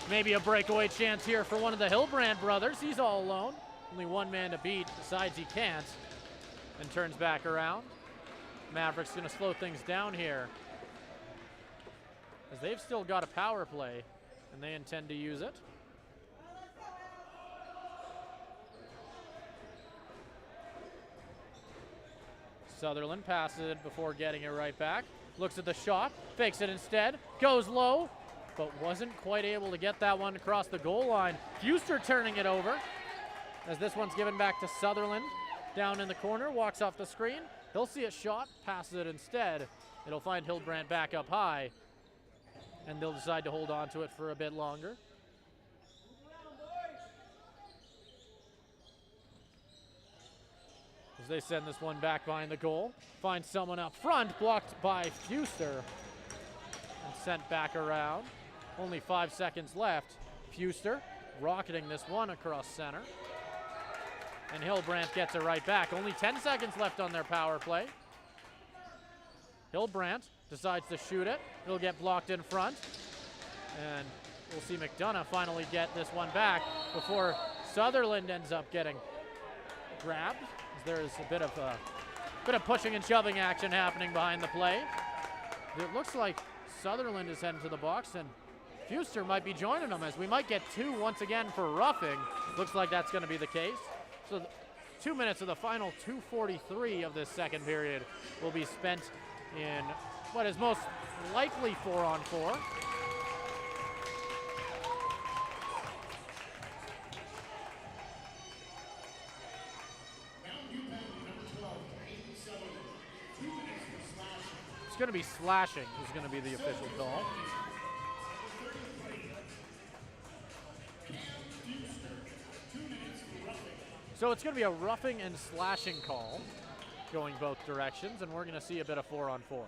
Maybe a breakaway chance here for one of the Hillbrand brothers. He's all alone. Only one man to beat, decides he can't, and turns back around. Mavericks gonna slow things down here, as they've still got a power play, and they intend to use it. Sutherland passes it before getting it right back. Looks at the shot, fakes it instead, goes low, but wasn't quite able to get that one across the goal line. Fuster turning it over, as this one's given back to Sutherland. Down in the corner, walks off the screen. He'll see a shot, passes it instead. It'll find Hillbrand back up high, and they'll decide to hold on to it for a bit longer. As they send this one back behind the goal. Find someone up front, blocked by Fuster, and sent back around. Only 5 seconds left. Fuster rocketing this one across center. And Hillbrand gets it right back. Only 10 seconds left on their power play. Hillbrand decides to shoot it. It'll get blocked in front. And we'll see McDonough finally get this one back before Sutherland ends up getting grabbed. There's a bit of pushing and shoving action happening behind the play. It looks like Sutherland is heading to the box, and Fuster might be joining them, as we might get two once again for roughing. Looks like that's going to be the case. So 2 minutes of the final 2:43 of this second period will be spent in what is most likely 4-on-4. It's going to be slashing is going to be the official call. So it's going to be a roughing and slashing call going both directions, and we're going to see a bit of 4-on-4.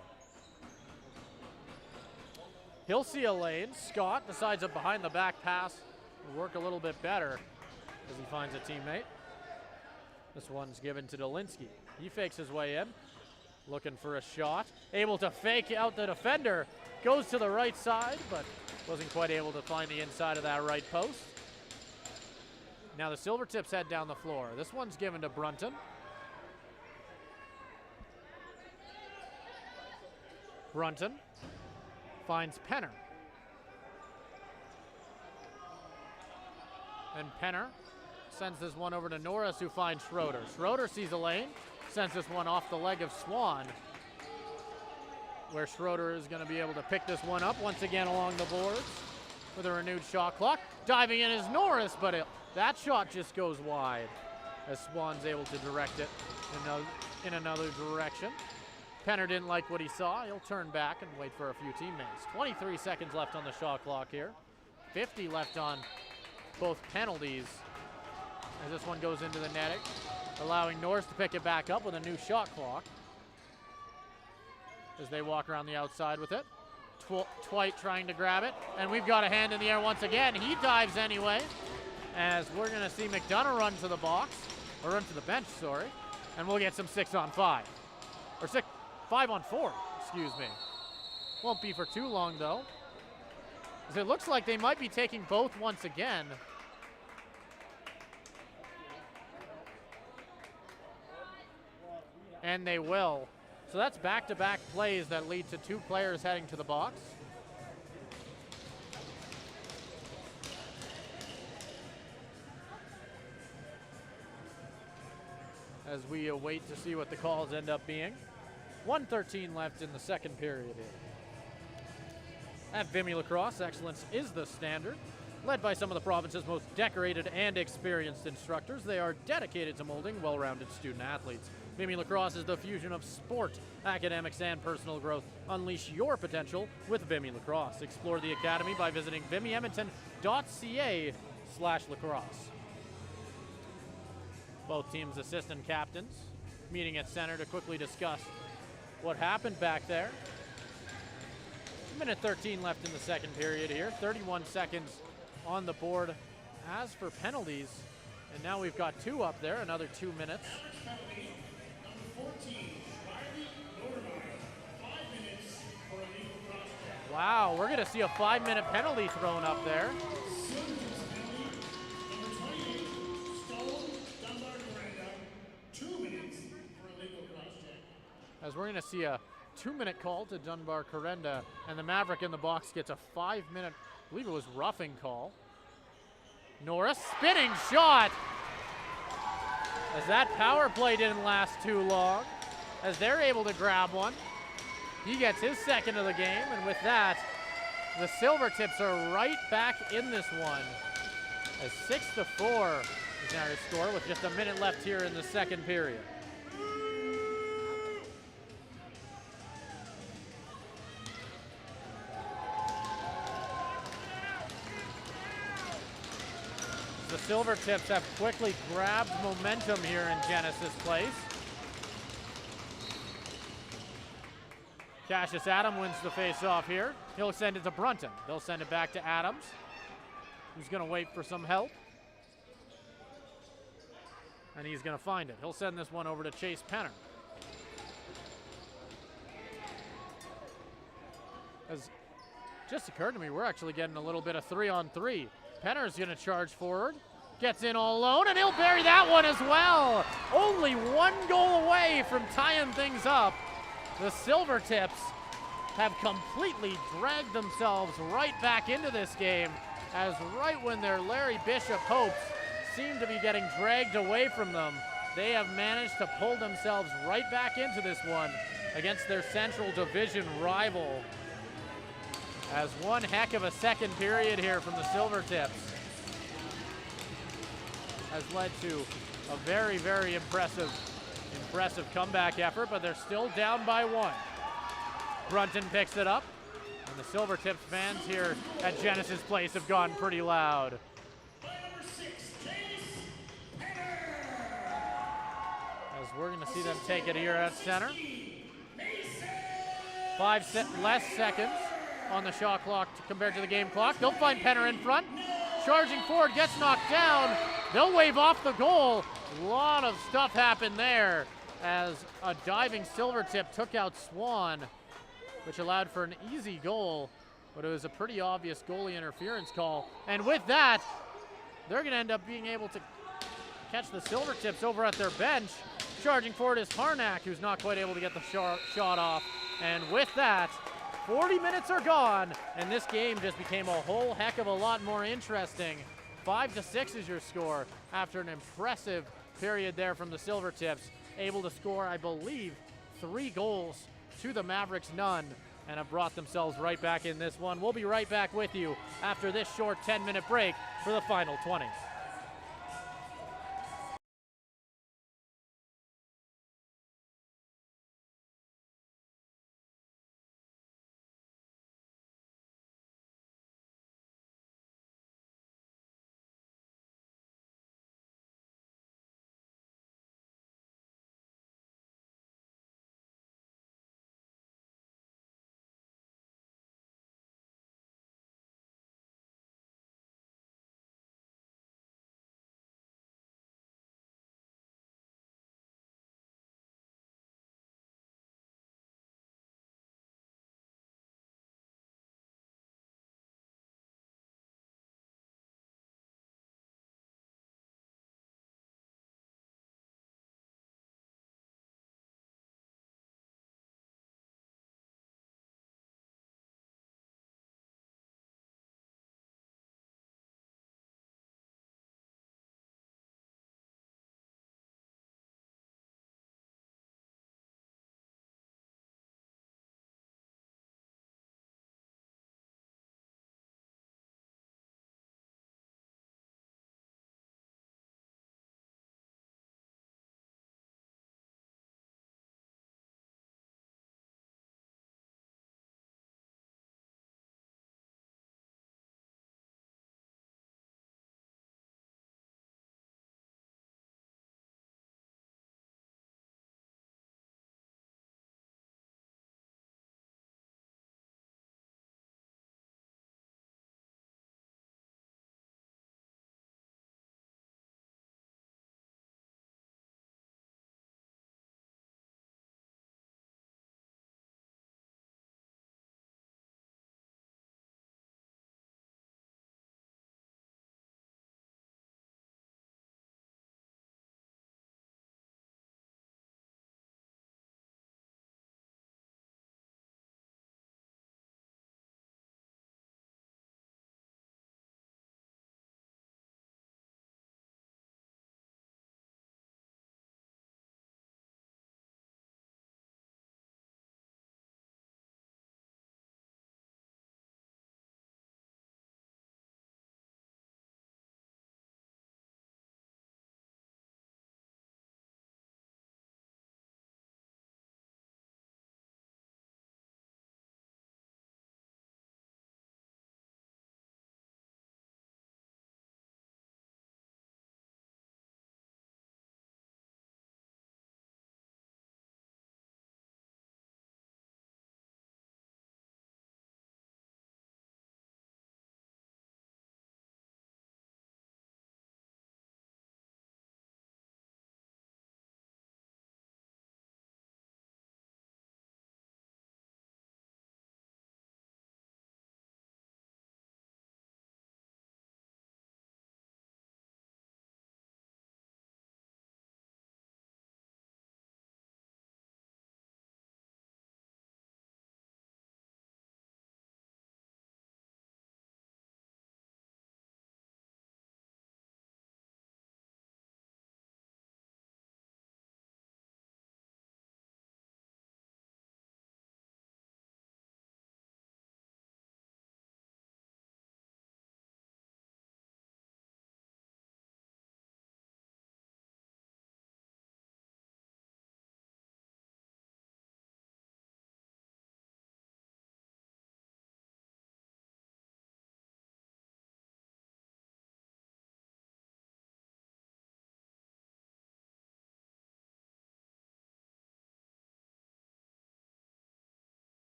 He'll see a lane. Scott decides a behind the back pass will work a little bit better as he finds a teammate. This one's given to Dolinsky. He fakes his way in. Looking for a shot, able to fake out the defender, goes to the right side, but wasn't quite able to find the inside of that right post. Now the Silvertips head down the floor. This one's given to Brunton. Brunton finds Penner. And Penner sends this one over to Norris, who finds Schroeder. Schroeder sees a lane, sends this one off the leg of Swan, where Schroeder is going to be able to pick this one up once again along the boards with a renewed shot clock. Diving in is Norris, but that shot just goes wide as Swan's able to direct it in another direction. Penner didn't like what he saw. He'll turn back and wait for a few teammates. 23 seconds left on the shot clock here. 50 left on both penalties as this one goes into the netting, allowing Norris to pick it back up with a new shot clock as they walk around the outside with it. Twite trying to grab it, and we've got a hand in the air once again. He dives anyway, as we're going to see McDonough run to the box, or run to the bench, sorry, and we'll get some 6-on-5, or 5-on-4, excuse me. Won't be for too long though, as it looks like they might be taking both once again. And they will. So that's back-to-back plays that lead to two players heading to the box. As we await to see what the calls end up being. 1:13 left in the second period here. At Vimy Lacrosse, excellence is the standard. Led by some of the province's most decorated and experienced instructors, they are dedicated to molding well-rounded student athletes. Vimy Lacrosse is the fusion of sport, academics, and personal growth. Unleash your potential with Vimy Lacrosse. Explore the academy by visiting vimyedmonton.ca/lacrosse. Both teams' assistant captains meeting at center to quickly discuss what happened back there. 1:13 left in the second period here. 31 seconds on the board as for penalties. And now we've got two up there, another 2 minutes. Wow, we're going to see a 5-minute penalty thrown up there. As we're going to see a 2-minute call to Dunbar Corenda, and the Maverick in the box gets a 5-minute, I believe it was roughing call. Norris, spinning shot! As that power play didn't last too long, as they're able to grab one. He gets his second of the game, and with that, the Silvertips are right back in this one. As 6-4 is now your score with just a minute left here in the second period. The Silvertips have quickly grabbed momentum here in Genesis Place. Cassius Adam wins the face-off here. He'll send it to Brunton. They'll send it back to Adams, who's going to wait for some help. And he's going to find it. He'll send this one over to Chase Penner. As just occurred to me, we're actually getting a little bit of 3-on-3. Penner's going to charge forward, gets in all alone, and he'll bury that one as well. Only one goal away from tying things up. The Silvertips have completely dragged themselves right back into this game, as right when their Larry Bishop hopes seem to be getting dragged away from them, they have managed to pull themselves right back into this one against their Central Division rival. As one heck of a second period here from the Silvertips has led to a very, very impressive comeback effort, but they're still down by one. Brunton picks it up, and the Silvertips fans here at Genesis Place have gone pretty loud. As we're going to see them take it here at center. 5 less seconds on the shot clock compared to the game clock. They'll find Penner in front. Charging forward, gets knocked down. They'll wave off the goal. A lot of stuff happened there as a diving Silvertip took out Swan, which allowed for an easy goal, but it was a pretty obvious goalie interference call. And with that, they're going to end up being able to catch the Silvertips over at their bench. Charging forward is Harnack, who's not quite able to get the shot off. And with that, 40 minutes are gone, and this game just became a whole heck of a lot more interesting. 5-6 is your score after an impressive period there from the Silvertips, able to score, I believe, 3 goals to the Mavericks, none, and have brought themselves right back in this one. We'll be right back with you after this short 10-minute break for the final 20.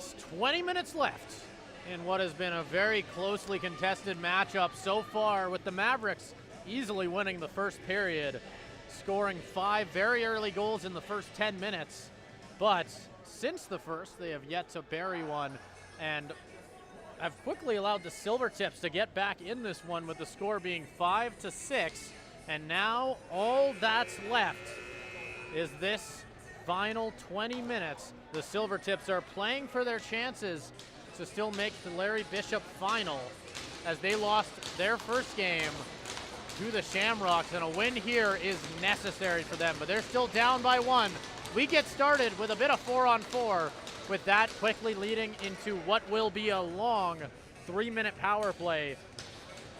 Mavericks, 20 minutes left in what has been a very closely contested matchup so far, with the Mavericks easily winning the first period, scoring 5 very early goals in the first 10 minutes. But since the first, they have yet to bury one and have quickly allowed the Silvertips to get back in this one, with the score being 5-6. And now all that's left is this final 20 minutes. The Silvertips are playing for their chances to still make the Larry Bishop final, as they lost their first game to the Shamrocks, and a win here is necessary for them, but they're still down by 1. We get started with a bit of 4-on-4, with that quickly leading into what will be a long 3-minute power play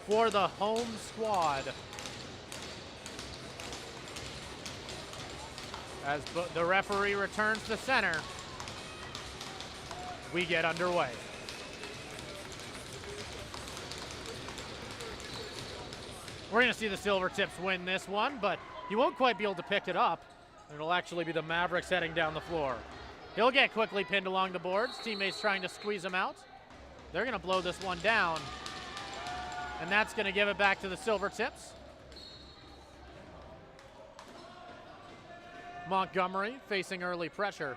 for the home squad, as the referee returns to center. We get underway. We're going to see the Silvertips win this one, but he won't quite be able to pick it up. It'll actually be the Mavericks heading down the floor. He'll get quickly pinned along the boards. Teammates trying to squeeze him out. They're going to blow this one down, and that's going to give it back to the Silvertips. Montgomery, facing early pressure,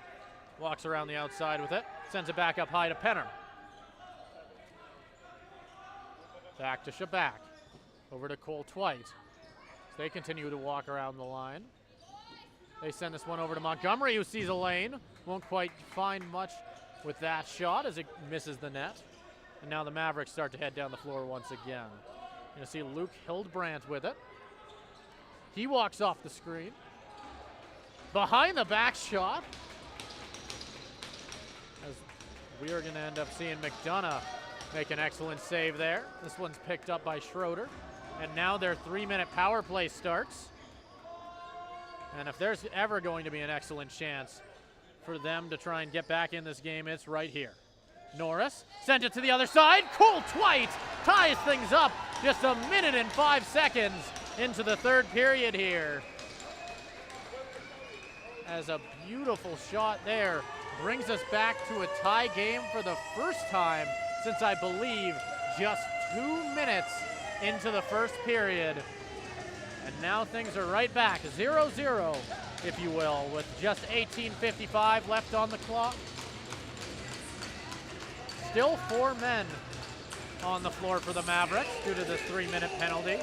walks around the outside with it, sends it back up high to Penner. Back to Shabak. Over to Cole Twite. So they continue to walk around the line. They send this one over to Montgomery, who sees a lane. Won't quite find much with that shot as it misses the net. And now the Mavericks start to head down the floor once again. You're going to see Luke Hildebrandt with it. He walks off the screen. Behind the back shot. As we are going to end up seeing McDonough make an excellent save there. This one's picked up by Schroeder. And now their 3-minute power play starts. And if there's ever going to be an excellent chance for them to try and get back in this game, it's right here. Norris sent it to the other side. Cole Twite ties things up just 1 minute and 5 seconds into the third period here. As a beautiful shot there brings us back to a tie game for the first time since, I believe, just 2 minutes into the first period. And now things are right back, 0-0, if you will, with just 18:55 left on the clock. Still 4 men on the floor for the Mavericks due to this 3-minute penalty.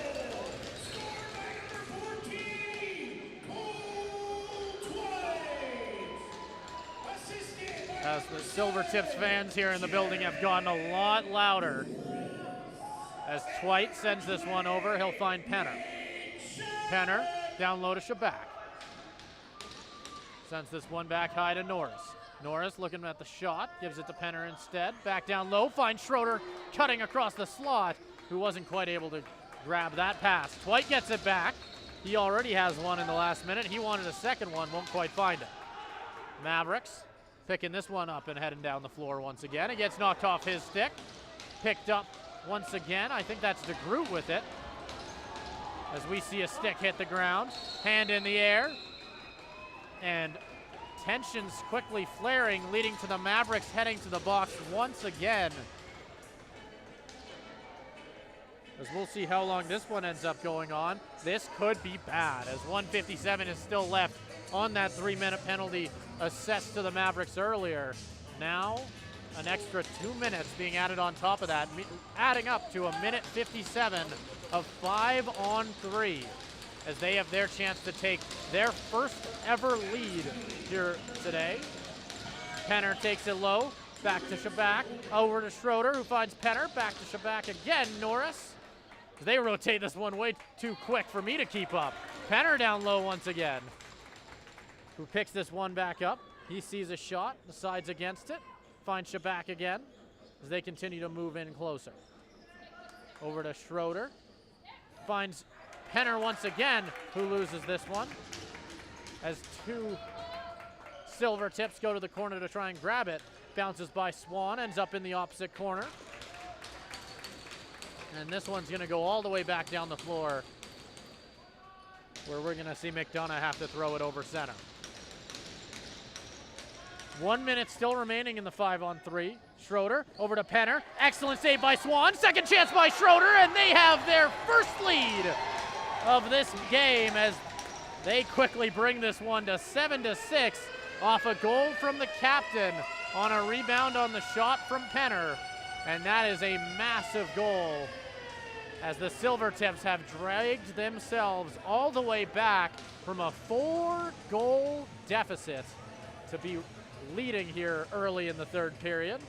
As the Silvertips fans here in the building have gotten a lot louder. As Twite sends this one over, he'll find Penner. Penner down low to Shabak. Sends this one back high to Norris. Norris looking at the shot, gives it to Penner instead. Back down low, finds Schroeder cutting across the slot, who wasn't quite able to grab that pass. Twite gets it back. He already has one in the last minute. He wanted a second one, won't quite find it. Mavericks picking this one up and heading down the floor once again. It gets knocked off his stick. Picked up once again. I think that's DeGroot with it. As we see a stick hit the ground. Hand in the air. And tensions quickly flaring, leading to the Mavericks heading to the box once again. As we'll see how long this one ends up going on. This could be bad, as 1:57 is still left on that 3-minute penalty assessed to the Mavericks earlier. Now, an extra 2 minutes being added on top of that, adding up to 1:57 of 5-on-3, as they have their chance to take their first ever lead here today. Penner takes it low, back to Shabak, over to Schroeder, who finds Penner, back to Shabak again. Norris, they rotate this one way too quick for me to keep up. Penner down low once again, who picks this one back up. He sees a shot, decides against it, finds Shabak again as they continue to move in closer. Over to Schroeder, finds Penner once again, who loses this one, as two Silvertips go to the corner to try and grab it. Bounces by Swan, ends up in the opposite corner. And this one's gonna go all the way back down the floor, where we're gonna see McDonough have to throw it over center. 1 minute still remaining in the 5-on-3. Schroeder over to Penner. Excellent save by Swan. Second chance by Schroeder, and they have their first lead of this game as they quickly bring this one to 7-6 off a goal from the captain on a rebound on the shot from Penner. And that is a massive goal as the Silvertips have dragged themselves all the way back from a 4-goal deficit to be leading here early in the third period.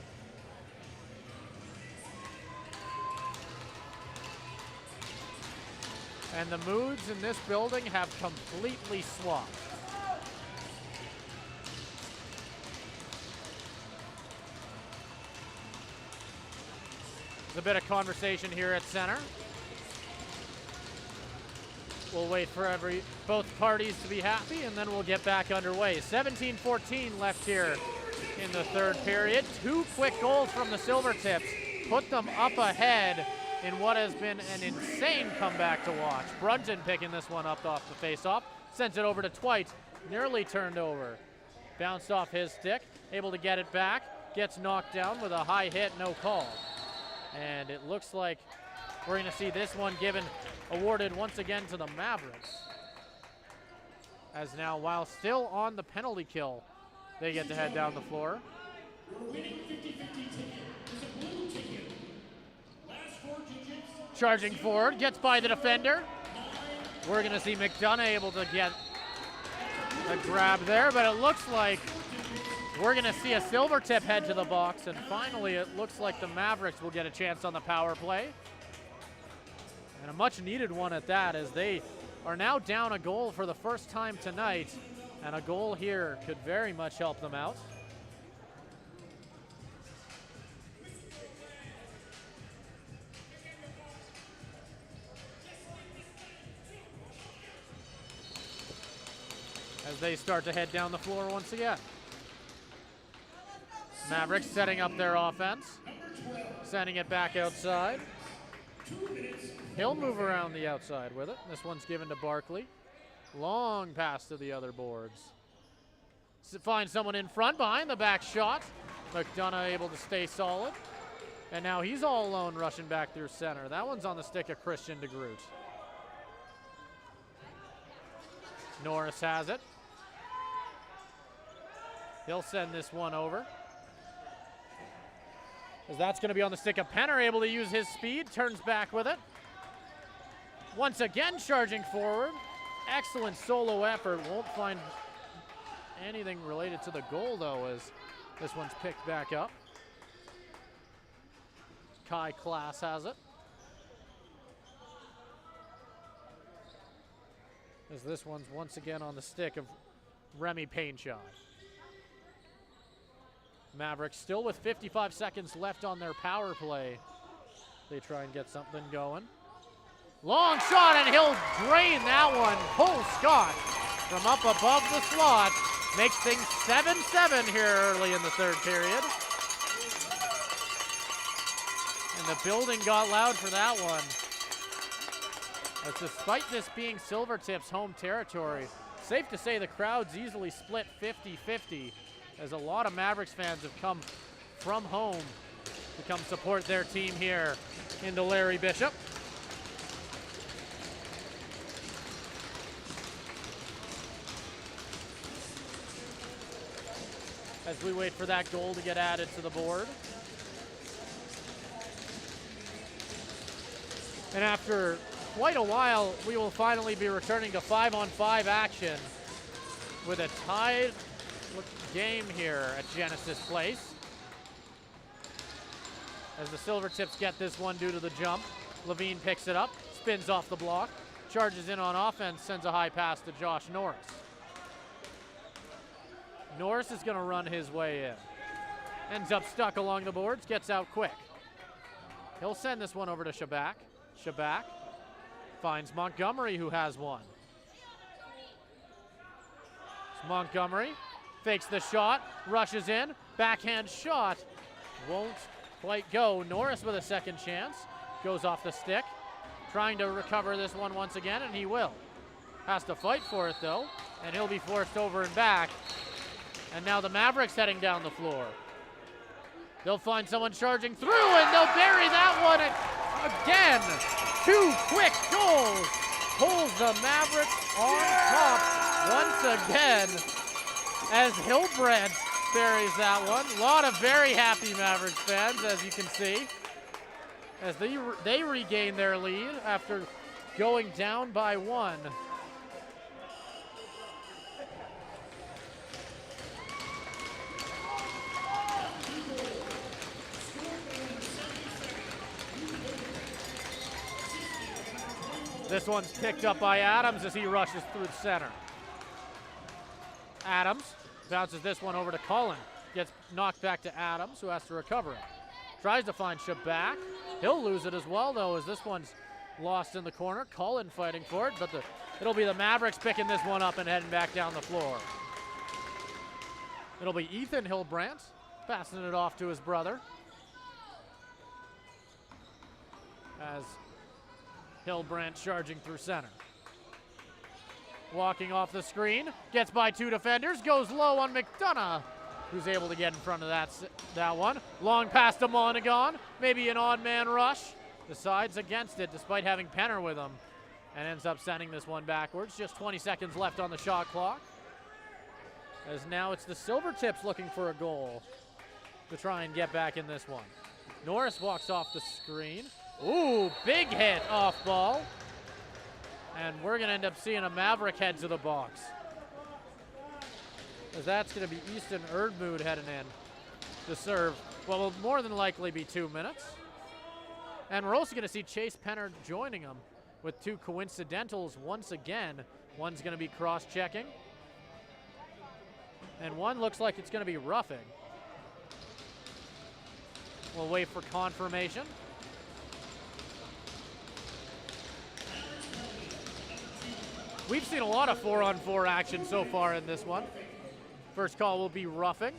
And the moods in this building have completely swapped. There's a bit of conversation here at center. We'll wait for both parties to be happy, and then we'll get back underway. 17-14 left here in the third period. 2 quick goals from the Silvertips put them up ahead in what has been an insane comeback to watch. Brunton picking this one up off the faceoff, sends it over to Twite, nearly turned over. Bounced off his stick, able to get it back, gets knocked down with a high hit, no call. And it looks like we're gonna see this one awarded once again to the Mavericks. As now, while still on the penalty kill, they get to head down the floor. Charging forward, gets by the defender. We're gonna see McDonough able to get a grab there, but it looks like we're gonna see a Silvertip head to the box, and finally it looks like the Mavericks will get a chance on the power play. And a much needed one at that, as they are now down a goal for the first time tonight, and a goal here could very much help them out. As they start to head down the floor once again. Mavericks setting up their offense, sending it back outside. He'll move around the outside with it. This one's given to Barkley. Long pass to the other boards. Finds someone in front behind the back shot. McDonough able to stay solid. And now he's all alone rushing back through center. That one's on the stick of Christian DeGroot. Norris has it. He'll send this one over. As that's going to be on the stick of Penner, able to use his speed, turns back with it. Once again charging forward. Excellent solo effort. Won't find anything related to the goal though, as this one's picked back up. Kai Klaas has it. As this one's once again on the stick of Remy Painchai. Mavericks still with 55 seconds left on their power play. They try and get something going. Long shot, and he'll drain that one. Cole Scott from up above the slot makes things 7-7 here early in the third period. And the building got loud for that one. As despite this being Silvertips' home territory, safe to say the crowd's easily split 50-50, as a lot of Mavericks fans have come from home to come support their team here into Larry Bishop. As we wait for that goal to get added to the board. And after quite a while, we will finally be returning to 5-on-5 action with a tied game here at Genesis Place. As the Silvertips get this one due to the jump, Levine picks it up, spins off the block, charges in on offense, sends a high pass to Josh Norris. Norris is going to run his way in. Ends up stuck along the boards, gets out quick. He'll send this one over to Shabak. Shabak finds Montgomery, who has one. It's Montgomery. Fakes the shot, rushes in, backhand shot, won't quite go. Norris with a second chance, goes off the stick, trying to recover this one once again, and he will. Has to fight for it though, and he'll be forced over and back And now the Mavericks heading down the floor. They'll find someone charging through, and they'll bury that one again. 2 quick goals pulls the Mavericks on top once again as Hillbrand buries that one. A lot of very happy Mavericks fans, as you can see, as they regain their lead after going down by 1. This one's picked up by Adams as he rushes through the center. Adams bounces this one over to Cullen. Gets knocked back to Adams, who has to recover it. Tries to find Shabak. He'll lose it as well, though, as this one's lost in the corner. Cullen fighting for it, but it'll be the Mavericks picking this one up and heading back down the floor. It'll be Ethan Hillbrandt passing it off to his brother. As Hillbrandt charging through center. Walking off the screen, gets by 2 defenders, goes low on McDonough, who's able to get in front of that one. Long pass to Monaghan, maybe an odd man rush. Decides against it despite having Penner with him, and ends up sending this one backwards. Just 20 seconds left on the shot clock. As now it's the Silvertips looking for a goal to try and get back in this one. Norris walks off the screen. Ooh, big hit off ball. And we're going to end up seeing a Maverick head to the box. As that's going to be Easton Erdmood heading in to serve what will more than likely be 2 minutes. And we're also going to see Chase Penner joining him with 2 coincidentals once again. One's going to be cross-checking. And one looks like it's going to be roughing. We'll wait for confirmation. We've seen a lot of 4-on-4 action so far in this one. First call will be roughing.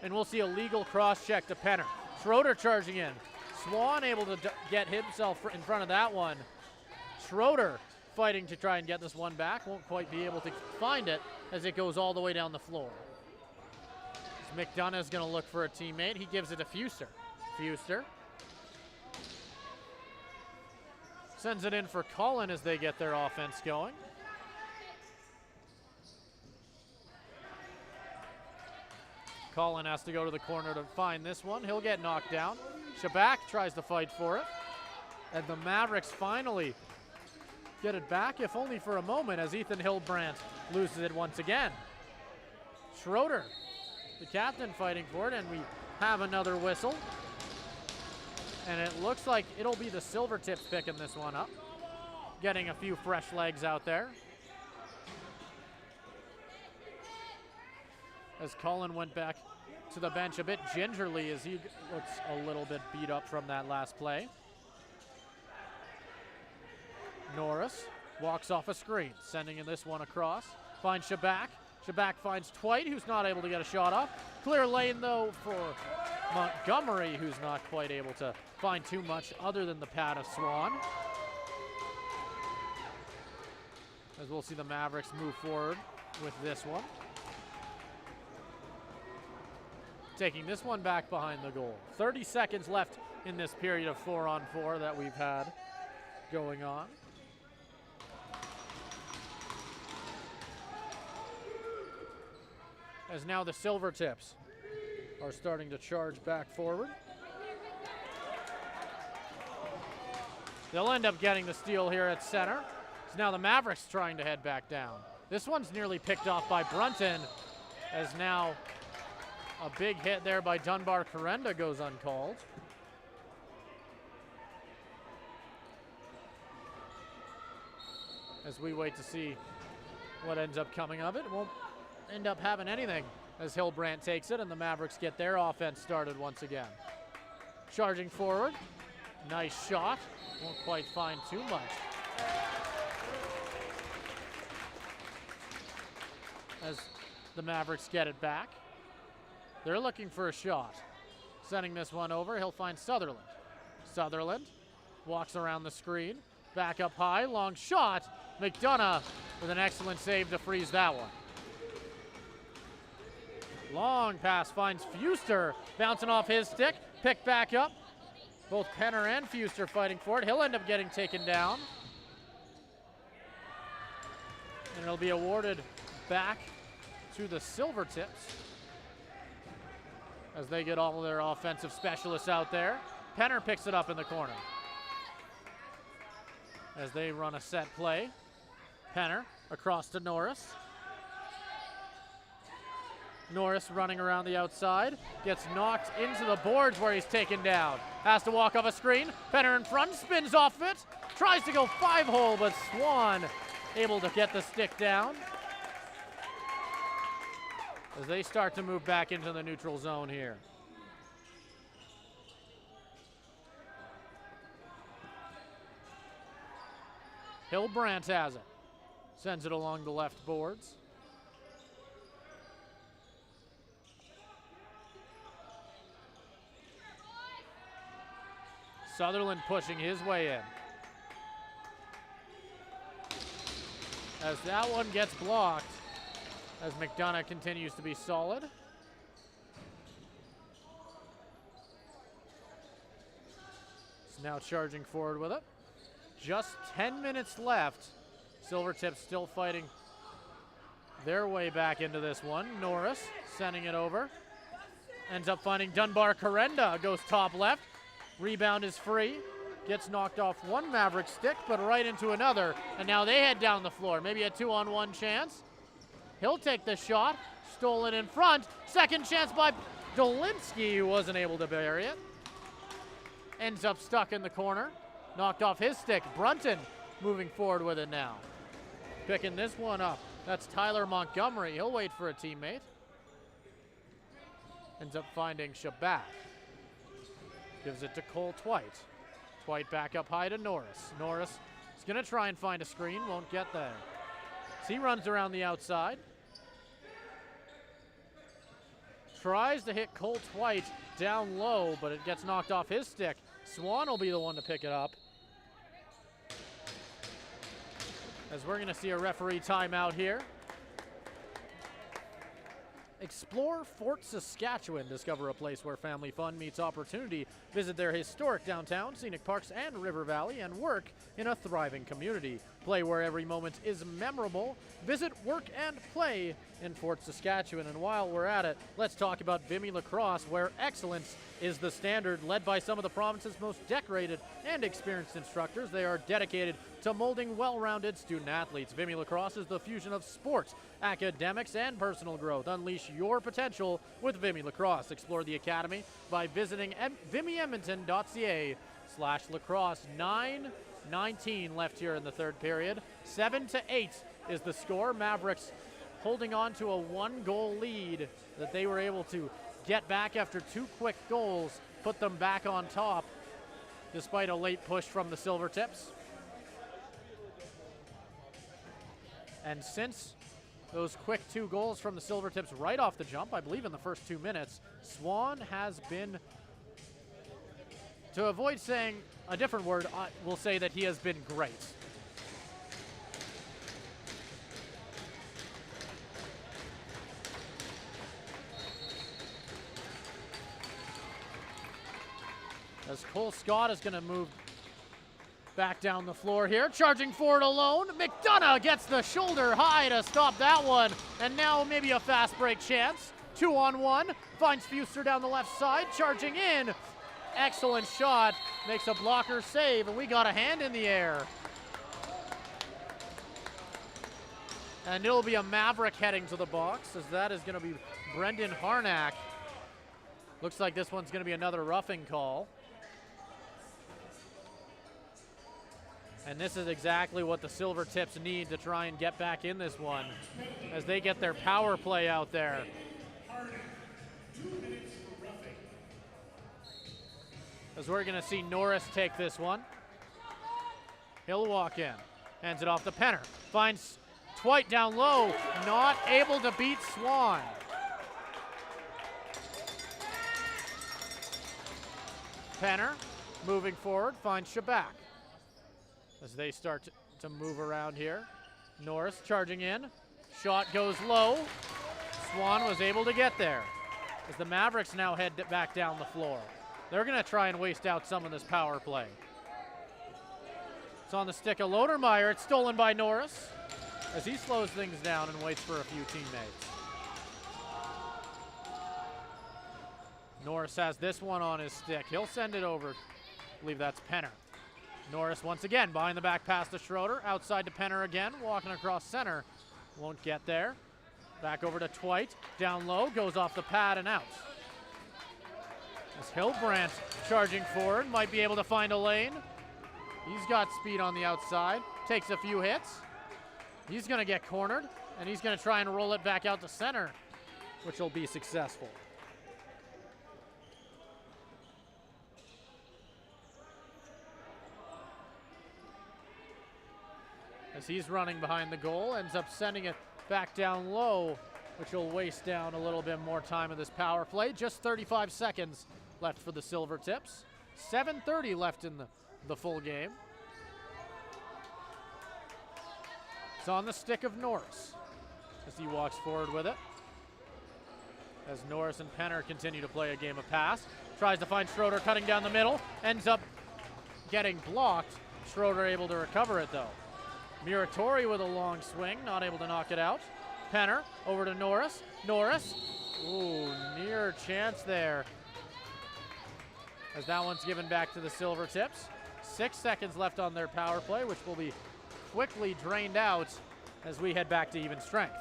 And we'll see a legal cross-check to Penner. Schroeder charging in. Swan able to get himself in front of that one. Schroeder fighting to try and get this one back. Won't quite be able to find it as it goes all the way down the floor. McDonough's going to look for a teammate. He gives it to Fuster. Fuster sends it in for Cullen as they get their offense going. Cullen has to go to the corner to find this one. He'll get knocked down. Shabak tries to fight for it. And the Mavericks finally get it back, if only for a moment, as Ethan Hillbrandt loses it once again. Schroeder, the captain, fighting for it, and we have another whistle. And it looks like it'll be the Silvertips picking this one up. Getting a few fresh legs out there. As Cullen went back to the bench a bit gingerly as he looks a little bit beat up from that last play. Norris walks off a screen, sending in this one across. Finds Shabak. Shabak finds Twite, who's not able to get a shot off. Clear lane, though, for Montgomery, who's not quite able to find too much other than the pad of Swan. As we'll see the Mavericks move forward with this one. Taking this one back behind the goal. 30 seconds left in this period of 4-on-4 that we've had going on. As now the Silvertips are starting to charge back forward. They'll end up getting the steal here at center. So now the Mavericks trying to head back down. This one's nearly picked off by Brunton, as now a big hit there by Dunbar Corenda goes uncalled. As we wait to see what ends up coming of it. Won't end up having anything as Hillbrandt takes it and the Mavericks get their offense started once again. Charging forward. Nice shot. Won't quite find too much. As the Mavericks get it back. They're looking for a shot. Sending this one over, he'll find Sutherland. Sutherland walks around the screen, back up high, long shot. McDonough with an excellent save to freeze that one. Long pass finds Fuster, bouncing off his stick, picked back up. Both Penner and Fuster fighting for it. He'll end up getting taken down. And it'll be awarded back to the Silvertips as they get all of their offensive specialists out there. Penner picks it up in the corner as they run a set play. Penner across to Norris. Norris running around the outside, gets knocked into the boards where he's taken down. Has to walk off a screen. Penner in front, spins off it, tries to go 5-hole, but Swan able to get the stick down as they start to move back into the neutral zone here. Hillbrandt has it. Sends it along the left boards. Sutherland pushing his way in. As that one gets blocked, as McDonough continues to be solid. He's now charging forward with it. Just 10 minutes left. Silvertips still fighting their way back into this one. Norris sending it over. Ends up finding Dunbar. Corenda goes top left. Rebound is free. Gets knocked off one Maverick stick, but right into another. And now they head down the floor. Maybe a 2-on-1 chance. He'll take the shot. Stolen in front. Second chance by Dolinski, who wasn't able to bury it. Ends up stuck in the corner. Knocked off his stick. Brunton moving forward with it now. Picking this one up. That's Tyler Montgomery. He'll wait for a teammate. Ends up finding Shabak. Gives it to Cole Twite. Twite back up high to Norris. Norris is going to try and find a screen. Won't get there. So he runs around the outside. Tries to hit Cole Twite down low, but it gets knocked off his stick. Swan will be the one to pick it up. As we're going to see a referee timeout here. Explore Fort Saskatchewan. Discover a place where family fun meets opportunity. Visit their historic downtown, scenic parks, and river valley, and work in a thriving community. Play where every moment is memorable. Visit Work and Play in Fort Saskatchewan. And while we're at it, let's talk about Vimy Lacrosse, where excellence is the standard. Led by some of the province's most decorated and experienced instructors, they are dedicated to molding well-rounded student athletes. Vimy Lacrosse is the fusion of sports, academics, and personal growth. Unleash your potential with Vimy Lacrosse. Explore the academy by visiting vimyedmonton.ca/lacrosse. 9:19 left here in the third period. 7-8 is the score. Mavericks holding on to a 1-goal lead that they were able to get back after 2 quick goals, put them back on top despite a late push from the Silvertips. And since those quick 2 goals from the Silvertips right off the jump, I believe in the first 2 minutes, Swan has been, to avoid saying a different word, I will say that he has been great. As Cole Scott is going to move back down the floor here, charging forward alone. McDonough gets the shoulder high to stop that one, and now maybe a fast break chance. 2-on-1, finds Fuster down the left side, charging in. Excellent shot, makes a blocker save, and we got a hand in the air. And it'll be a Maverick heading to the box, as that is going to be Brendan Harnack. Looks like this one's going to be another roughing call. And this is exactly what the Silvertips need to try and get back in this one as they get their power play out there. As we're going to see Norris take this one. He'll walk in, hands it off to Penner. Finds Twite down low, not able to beat Swan. Penner moving forward, finds Shabak. as they start to move around here. Norris charging in. Shot goes low. Swan was able to get there. As the Mavericks now head back down the floor. They're going to try and waste out some of this power play. It's on the stick of Lodermeyer. It's stolen by Norris as he slows things down and waits for a few teammates. Norris has this one on his stick. He'll send it over. I believe that's Penner. Norris once again behind the back pass to Schroeder. Outside to Penner again. Walking across center. Won't get there. Back over to Twite. Down low. Goes off the pad and out. As Hildebrandt charging forward. Might be able to find a lane. He's got speed on the outside. Takes a few hits. He's going to get cornered. And he's going to try and roll it back out to center, which will be successful. As he's running behind the goal, ends up sending it back down low, which will waste down a little bit more time of this power play. Just 35 seconds left for the Silvertips. 7:30 left in the full game. It's on the stick of Norris as he walks forward with it. As Norris and Penner continue to play a game of pass. Tries to find Schroeder cutting down the middle. Ends up getting blocked. Schroeder able to recover it though. Muratori with a long swing, not able to knock it out. Penner over to Norris. Norris, ooh, near chance there. As that one's given back to the Silvertips. 6 seconds left on their power play, which will be quickly drained out as we head back to even strength.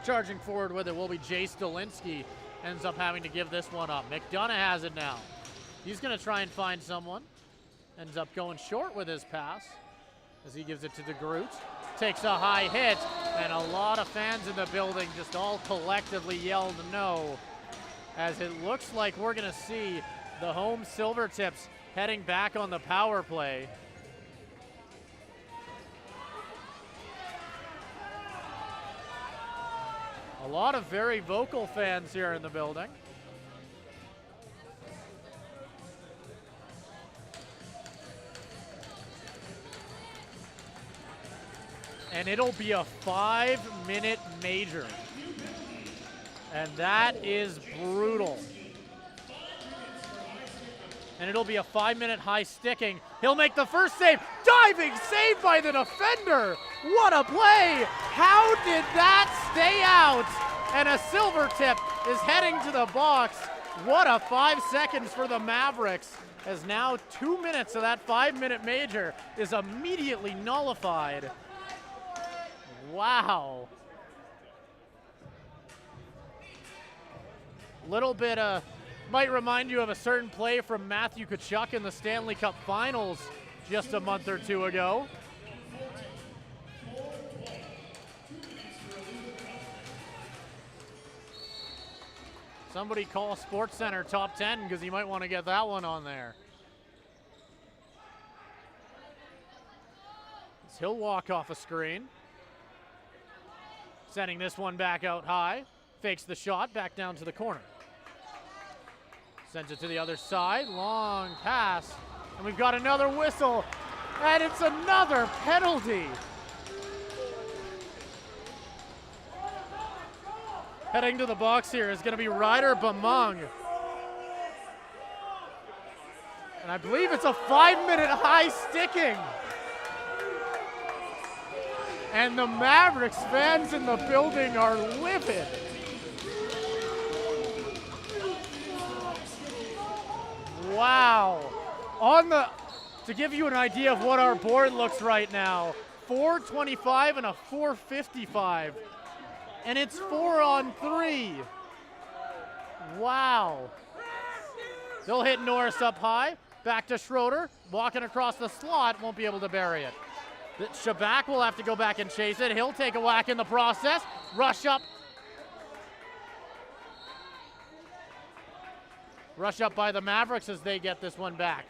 Charging forward with it will be Jay Stolinsky. Ends up having to give this one up. McDonough has it now. He's going to try and find someone. Ends up going short with his pass as he gives it to DeGroot. Takes a high hit, and a lot of fans in the building just all collectively yelled no, as it looks like we're going to see the home Silvertips heading back on the power play. A lot of very vocal fans here in the building. And it'll be a 5-minute major. And that is brutal. And it'll be a 5-minute high sticking. He'll make the first save. Diving save by the defender. What a play. How did that stay out? And a Silvertip is heading to the box. What a 5 seconds for the Mavericks, as now 2 minutes of that 5-minute major is immediately nullified. Wow. Little bit might remind you of a certain play from Matthew Tkachuk in the Stanley Cup Finals just a month or two ago. Somebody call SportsCenter top 10 because you might want to get that one on there. So he'll walk off a screen. Sending this one back out high. Fakes the shot, back down to the corner. Sends it to the other side, long pass. And we've got another whistle, and it's another penalty. Heading to the box here is gonna be Ryder Bamung. And I believe it's a 5-minute high sticking. And the Mavericks fans in the building are livid. Wow. To give you an idea of what our board looks right now, 425 and a 455. And it's 4-on-3. Wow. They'll hit Norris up high. Back to Schroeder. Walking across the slot. Won't be able to bury it. Shabak will have to go back and chase it. He'll take a whack in the process. Rush up. Rush up by the Mavericks as they get this one back.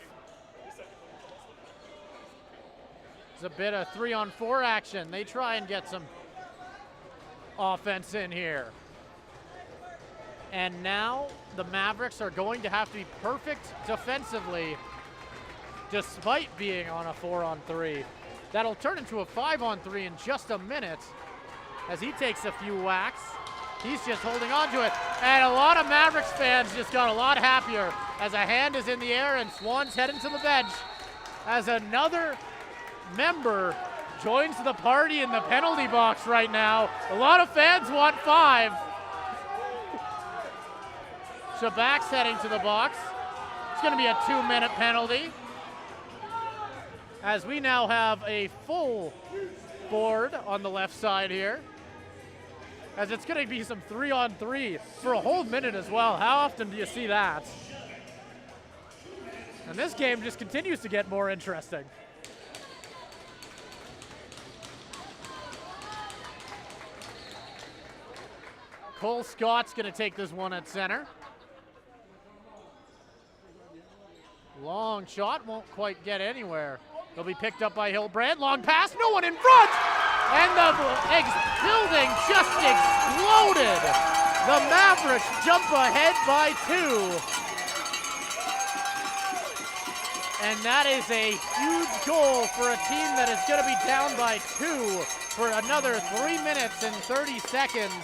It's a bit of 3-on-4 action. They try and get some offense in here. And now the Mavericks are going to have to be perfect defensively despite being on a 4-on-3. That'll turn into a 5-on-3 in just a minute as he takes a few whacks. He's just holding on to it. And a lot of Mavericks fans just got a lot happier as a hand is in the air and Swan's heading to the bench as another member joins the party in the penalty box right now. A lot of fans want 5. Shabak's heading to the box. It's going to be a 2-minute penalty, as we now have a full board on the left side here, as it's going to be some 3-on-3 for a whole minute as well. How often do you see that? And this game just continues to get more interesting. Cole Scott's going to take this one at center. Long shot, won't quite get anywhere. He'll be picked up by Hillbrand. Long pass, no one in front! And the building just exploded! The Mavericks jump ahead by 2. And that is a huge goal for a team that is going to be down by 2 for another 3 minutes and 30 seconds.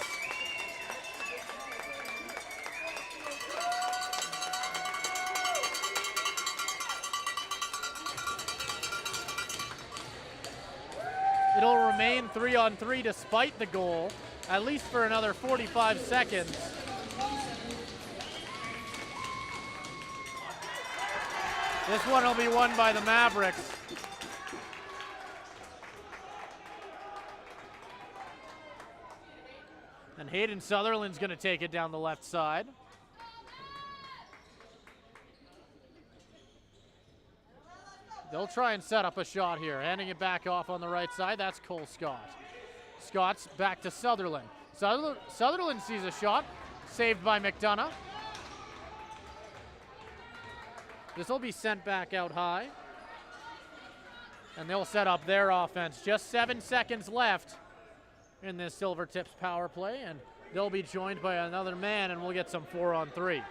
It'll remain 3-on-3 despite the goal, at least for another 45 seconds. This one will be won by the Mavericks. And Hayden Sutherland's going to take it down the left side. They'll try and set up a shot here. Handing it back off on the right side. That's Cole Scott. Scott's back to Sutherland. Sutherland sees a shot. Saved by McDonough. This will be sent back out high. And they'll set up their offense. Just 7 seconds left in this Silvertips power play. And they'll be joined by another man, and we'll get some 4-on-3.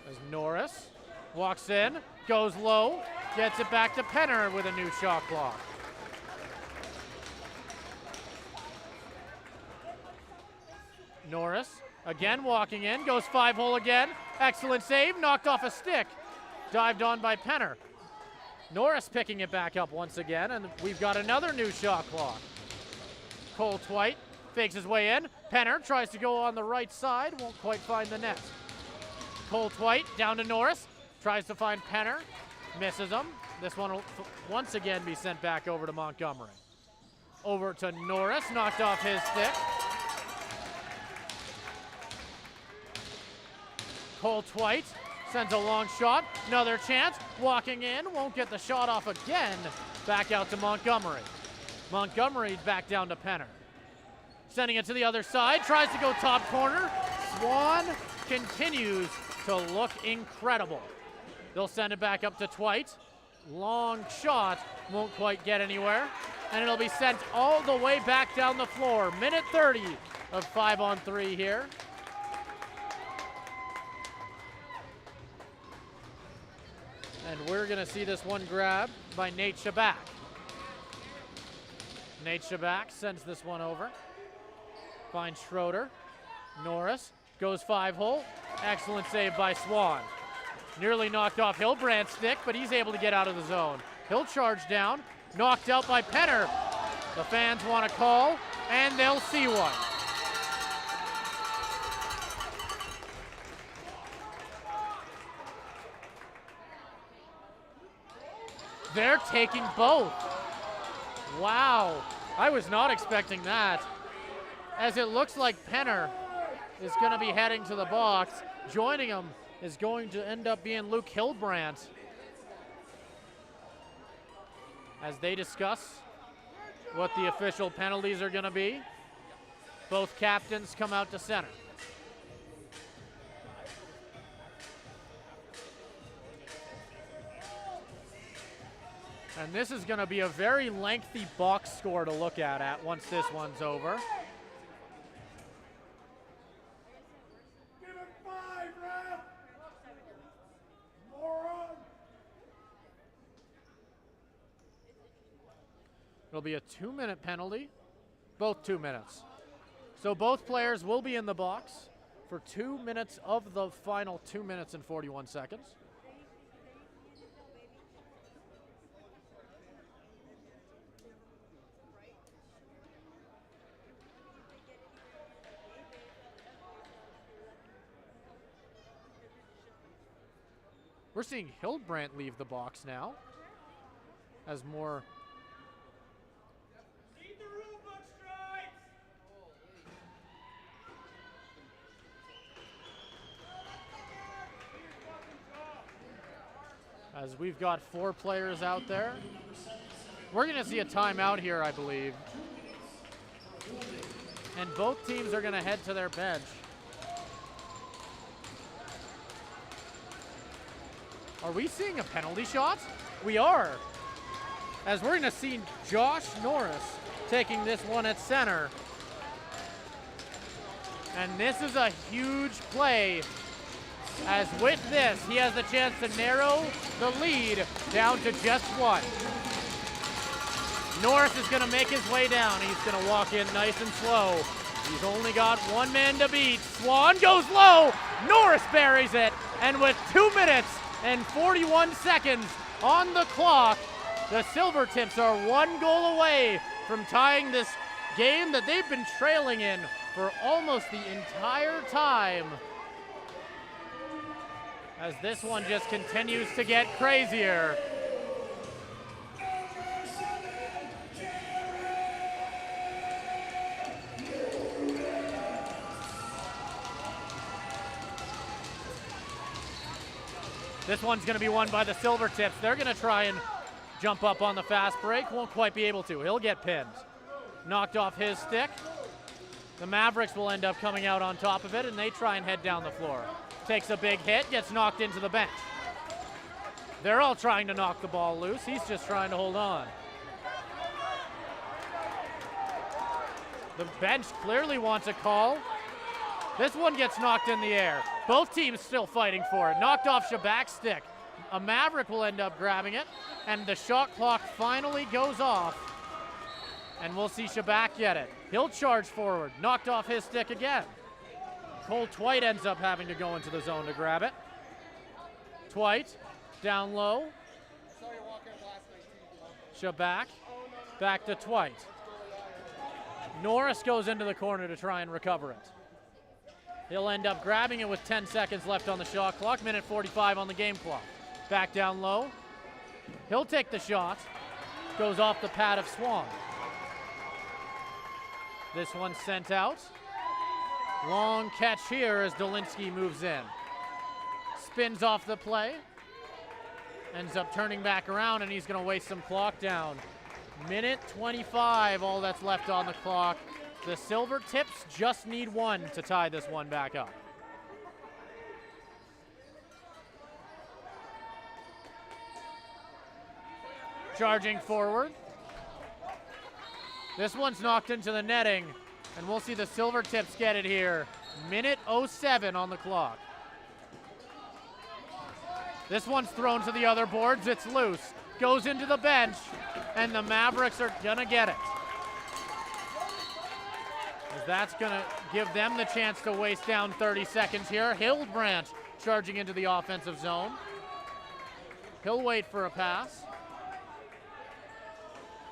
As Norris walks in, goes low, gets it back to Penner with a new shot clock. Norris again walking in, goes 5-hole again. Excellent save, knocked off a stick. Dived on by Penner. Norris picking it back up once again, and we've got another new shot clock. Cole Twite fakes his way in. Penner tries to go on the right side, won't quite find the net. Cole Twite down to Norris, tries to find Penner, misses him. This one will once again be sent back over to Montgomery. Over to Norris, knocked off his stick. Cole Twite sends a long shot, another chance, walking in, won't get the shot off again. Back out to Montgomery. Montgomery back down to Penner. Sending it to the other side, tries to go top corner. Swan continues to look incredible. They'll send it back up to Twite. Long shot, won't quite get anywhere. And it'll be sent all the way back down the floor. Minute 30 of 5-on-3 here. And we're gonna see this one grabbed by Nate Shabak. Nate Shabak sends this one over. Finds Schroeder. Norris goes 5-hole. Excellent save by Swan. Nearly knocked off Hillbrand's stick, but he's able to get out of the zone. He'll charge down. Knocked out by Penner. The fans want a call, and they'll see one. They're taking both. Wow, I was not expecting that. As it looks like Penner is going to be heading to the box. Joining him is going to end up being Luke Hillbrand as they discuss what the official penalties are going to be. Both captains come out to center. And this is going to be a very lengthy box score to look at once this one's over. It'll be a 2-minute penalty, both 2 minutes. So both players will be in the box for 2 minutes of the final 2 minutes and 41 seconds. We're seeing Hildebrandt leave the box now as more. As we've got 4 players out there. We're going to see a timeout here, I believe. And both teams are going to head to their bench. Are we seeing a penalty shot? We are. As we're going to see Josh Norris taking this one at center. And this is a huge play, as with this, he has the chance to narrow the lead down to just 1. Norris is going to make his way down. He's going to walk in nice and slow. He's only got 1 man to beat. Swan goes low. Norris buries it. And with 2 minutes and 41 seconds on the clock, the Silvertips are 1 goal away from tying this game that they've been trailing in for almost the entire time. As this one just continues to get crazier. This one's going to be won by the Silvertips. They're going to try and jump up on the fast break. Won't quite be able to. He'll get pinned. Knocked off his stick. The Mavericks will end up coming out on top of it, and they try and head down the floor. Takes a big hit, gets knocked into the bench. They're all trying to knock the ball loose. He's just trying to hold on. The bench clearly wants a call. This one gets knocked in the air. Both teams still fighting for it. Knocked off Shabak's stick. A Maverick will end up grabbing it, and the shot clock finally goes off. And we'll see Shabak get it. He'll charge forward. Knocked off his stick again. Cole Twite ends up having to go into the zone to grab it. Twite, down low. Shabak, back to Twite. Norris goes into the corner to try and recover it. He'll end up grabbing it with 10 seconds left on the shot clock, minute 45 on the game clock. Back down low. He'll take the shot. Goes off the pad of Swan. This one's sent out. Long catch here as Dolinsky moves in. Spins off the play. Ends up turning back around, and he's going to waste some clock down. Minute 25, all that's left on the clock. The Silvertips just need 1 to tie this one back up. Charging forward. This one's knocked into the netting, and we'll see the Silvertips get it here. Minute 07 on the clock. This one's thrown to the other boards. It's loose. Goes into the bench, and the Mavericks are gonna get it. As that's gonna give them the chance to waste down 30 seconds here. Hildebrandt charging into the offensive zone. He'll wait for a pass.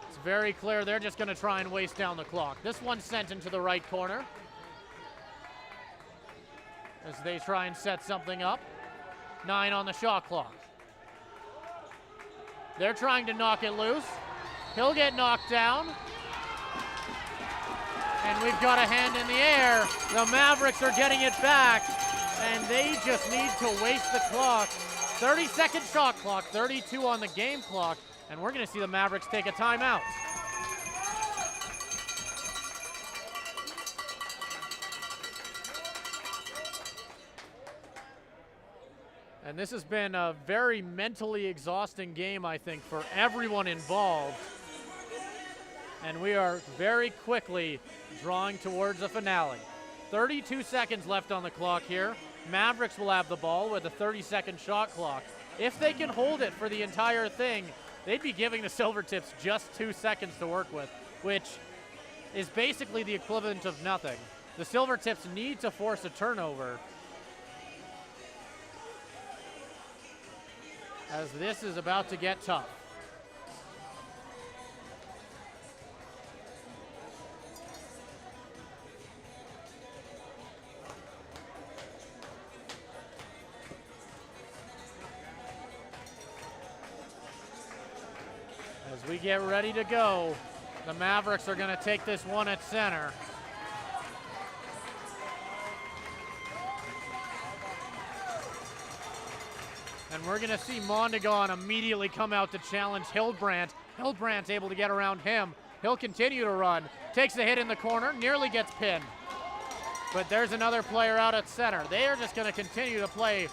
It's very clear they're just gonna try and waste down the clock. This one's sent into the right corner as they try and set something up. 9 on the shot clock. They're trying to knock it loose. He'll get knocked down. And we've got a hand in the air. The Mavericks are getting it back, and they just need to waste the clock. 30-second shot clock, 32 on the game clock, and we're going to see the Mavericks take a timeout. And this has been a very mentally exhausting game, I think, for everyone involved. And we are very quickly drawing towards a finale. 32 seconds left on the clock here. Mavericks will have the ball with a 30-second shot clock. If they can hold it for the entire thing, they'd be giving the Silvertips just 2 seconds to work with, which is basically the equivalent of nothing. The Silvertips need to force a turnover, as this is about to get tough. As we get ready to go, the Mavericks are going to take this one at center. And we're going to see Mondragon immediately come out to challenge Hildebrandt. Hildebrandt able to get around him. He'll continue to run. Takes a hit in the corner, nearly gets pinned. But there's another player out at center. They are just going to continue to play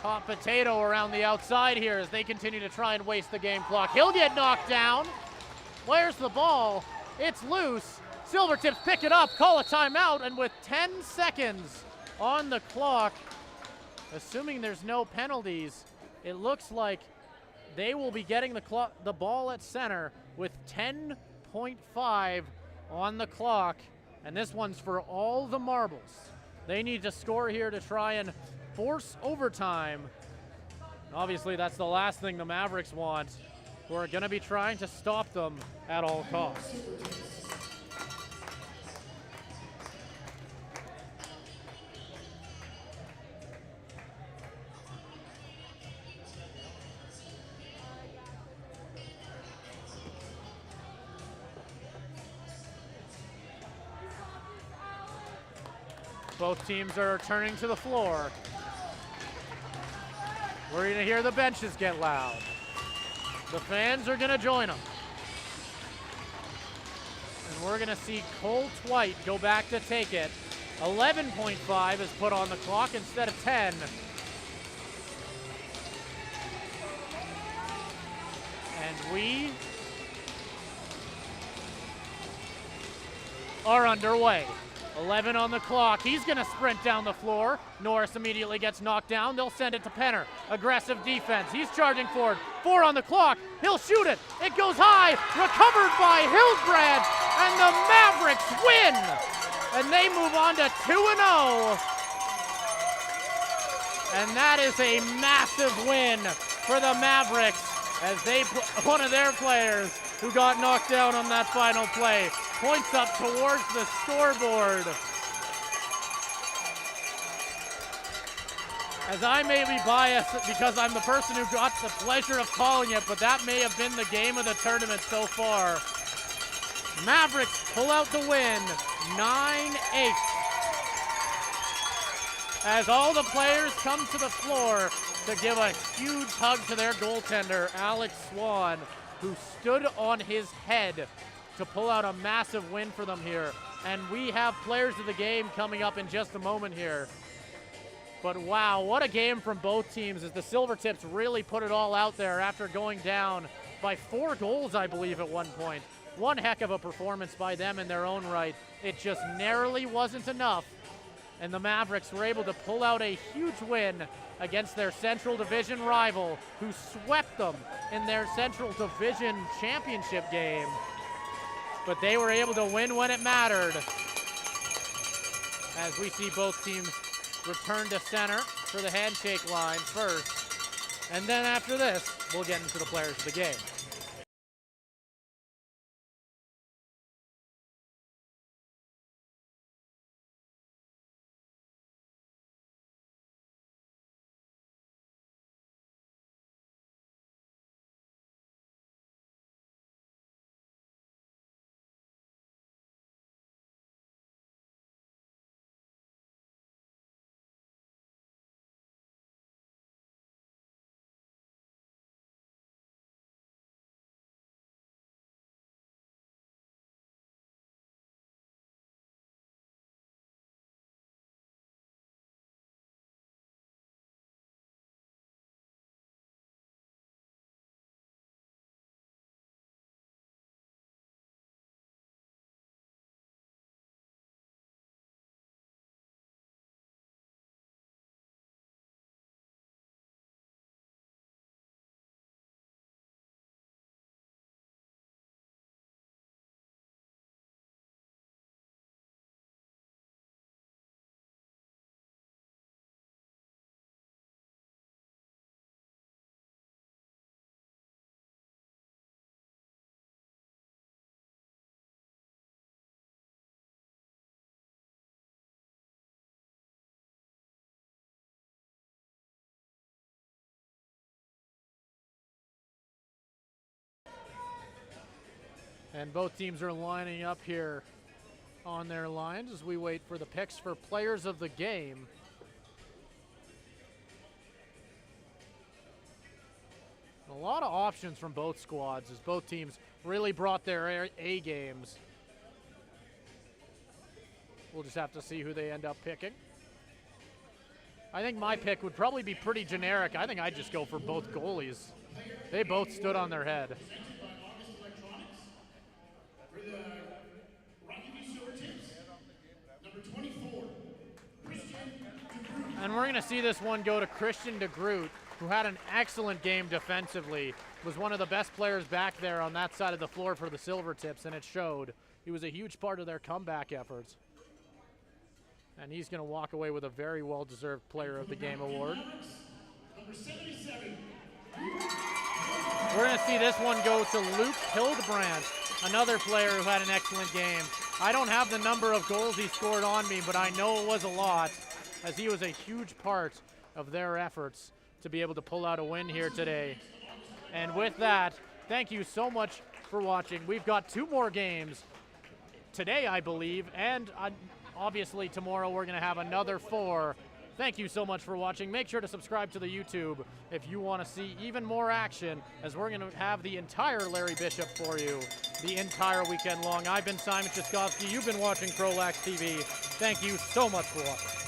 hot potato around the outside here as they continue to try and waste the game clock. He'll get knocked down. Where's the ball? It's loose. Silvertips pick it up, call a timeout, and with 10 seconds on the clock, assuming there's no penalties, it looks like they will be getting the ball at center with 10.5 on the clock, and this one's for all the marbles. They need to score here to try and force overtime. Obviously, that's the last thing the Mavericks want. We're going to be trying to stop them at all costs. Both teams are returning to the floor. We're going to hear the benches get loud. The fans are going to join them. And we're going to see Cole Twite go back to take it. 11.5 is put on the clock instead of 10. And we are underway. 11 on the clock. He's going to sprint down the floor. Norris immediately gets knocked down. They'll send it to Penner. Aggressive defense. He's charging forward. 4 on the clock. He'll shoot it. It goes high. Recovered by Hildebrandt. And the Mavericks win. And they move on to 2-0. And that is a massive win for the Mavericks as they one of their players who got knocked down on that final play points up towards the scoreboard. As I may be biased because I'm the person who got the pleasure of calling it, but that may have been the game of the tournament so far. Mavericks pull out the win, 9-8. As all the players come to the floor to give a huge hug to their goaltender, Alex Swan, who stood on his head to pull out a massive win for them here. And we have players of the game coming up in just a moment here. But wow, what a game from both teams as the Silvertips really put it all out there after going down by 4 goals, I believe, at one point. One heck of a performance by them in their own right. It just narrowly wasn't enough. And the Mavericks were able to pull out a huge win against their Central Division rival, who swept them in their Central Division championship game. But they were able to win when it mattered. As we see both teams return to center for the handshake line first. And then after this, we'll get into the players of the game. And both teams are lining up here on their lines as we wait for the picks for players of the game. A lot of options from both squads as both teams really brought their A games. We'll just have to see who they end up picking. I think my pick would probably be pretty generic. I think I'd just go for both goalies. They both stood on their head. For the Rockyview Silvertips, number 24, Christian DeGroot. And we're going to see this one go to Christian DeGroot, who had an excellent game defensively, was one of the best players back there on that side of the floor for the Silvertips, and it showed. He was a huge part of their comeback efforts. And he's going to walk away with a very well-deserved Player of the Game award. Number 77. We're going to see this one go to Luke Hildebrandt, another player who had an excellent game. I don't have the number of goals he scored on me, but I know it was a lot, as he was a huge part of their efforts to be able to pull out a win here today. And with that, thank you so much for watching. We've got 2 more games today, I believe, and obviously tomorrow we're going to have another 4. Thank you so much for watching. Make sure to subscribe to the YouTube if you want to see even more action, as we're going to have the entire Larry Bishop for you the entire weekend long. I've been Simon Chaskovsky. You've been watching CROW LAX TV. Thank you so much for watching.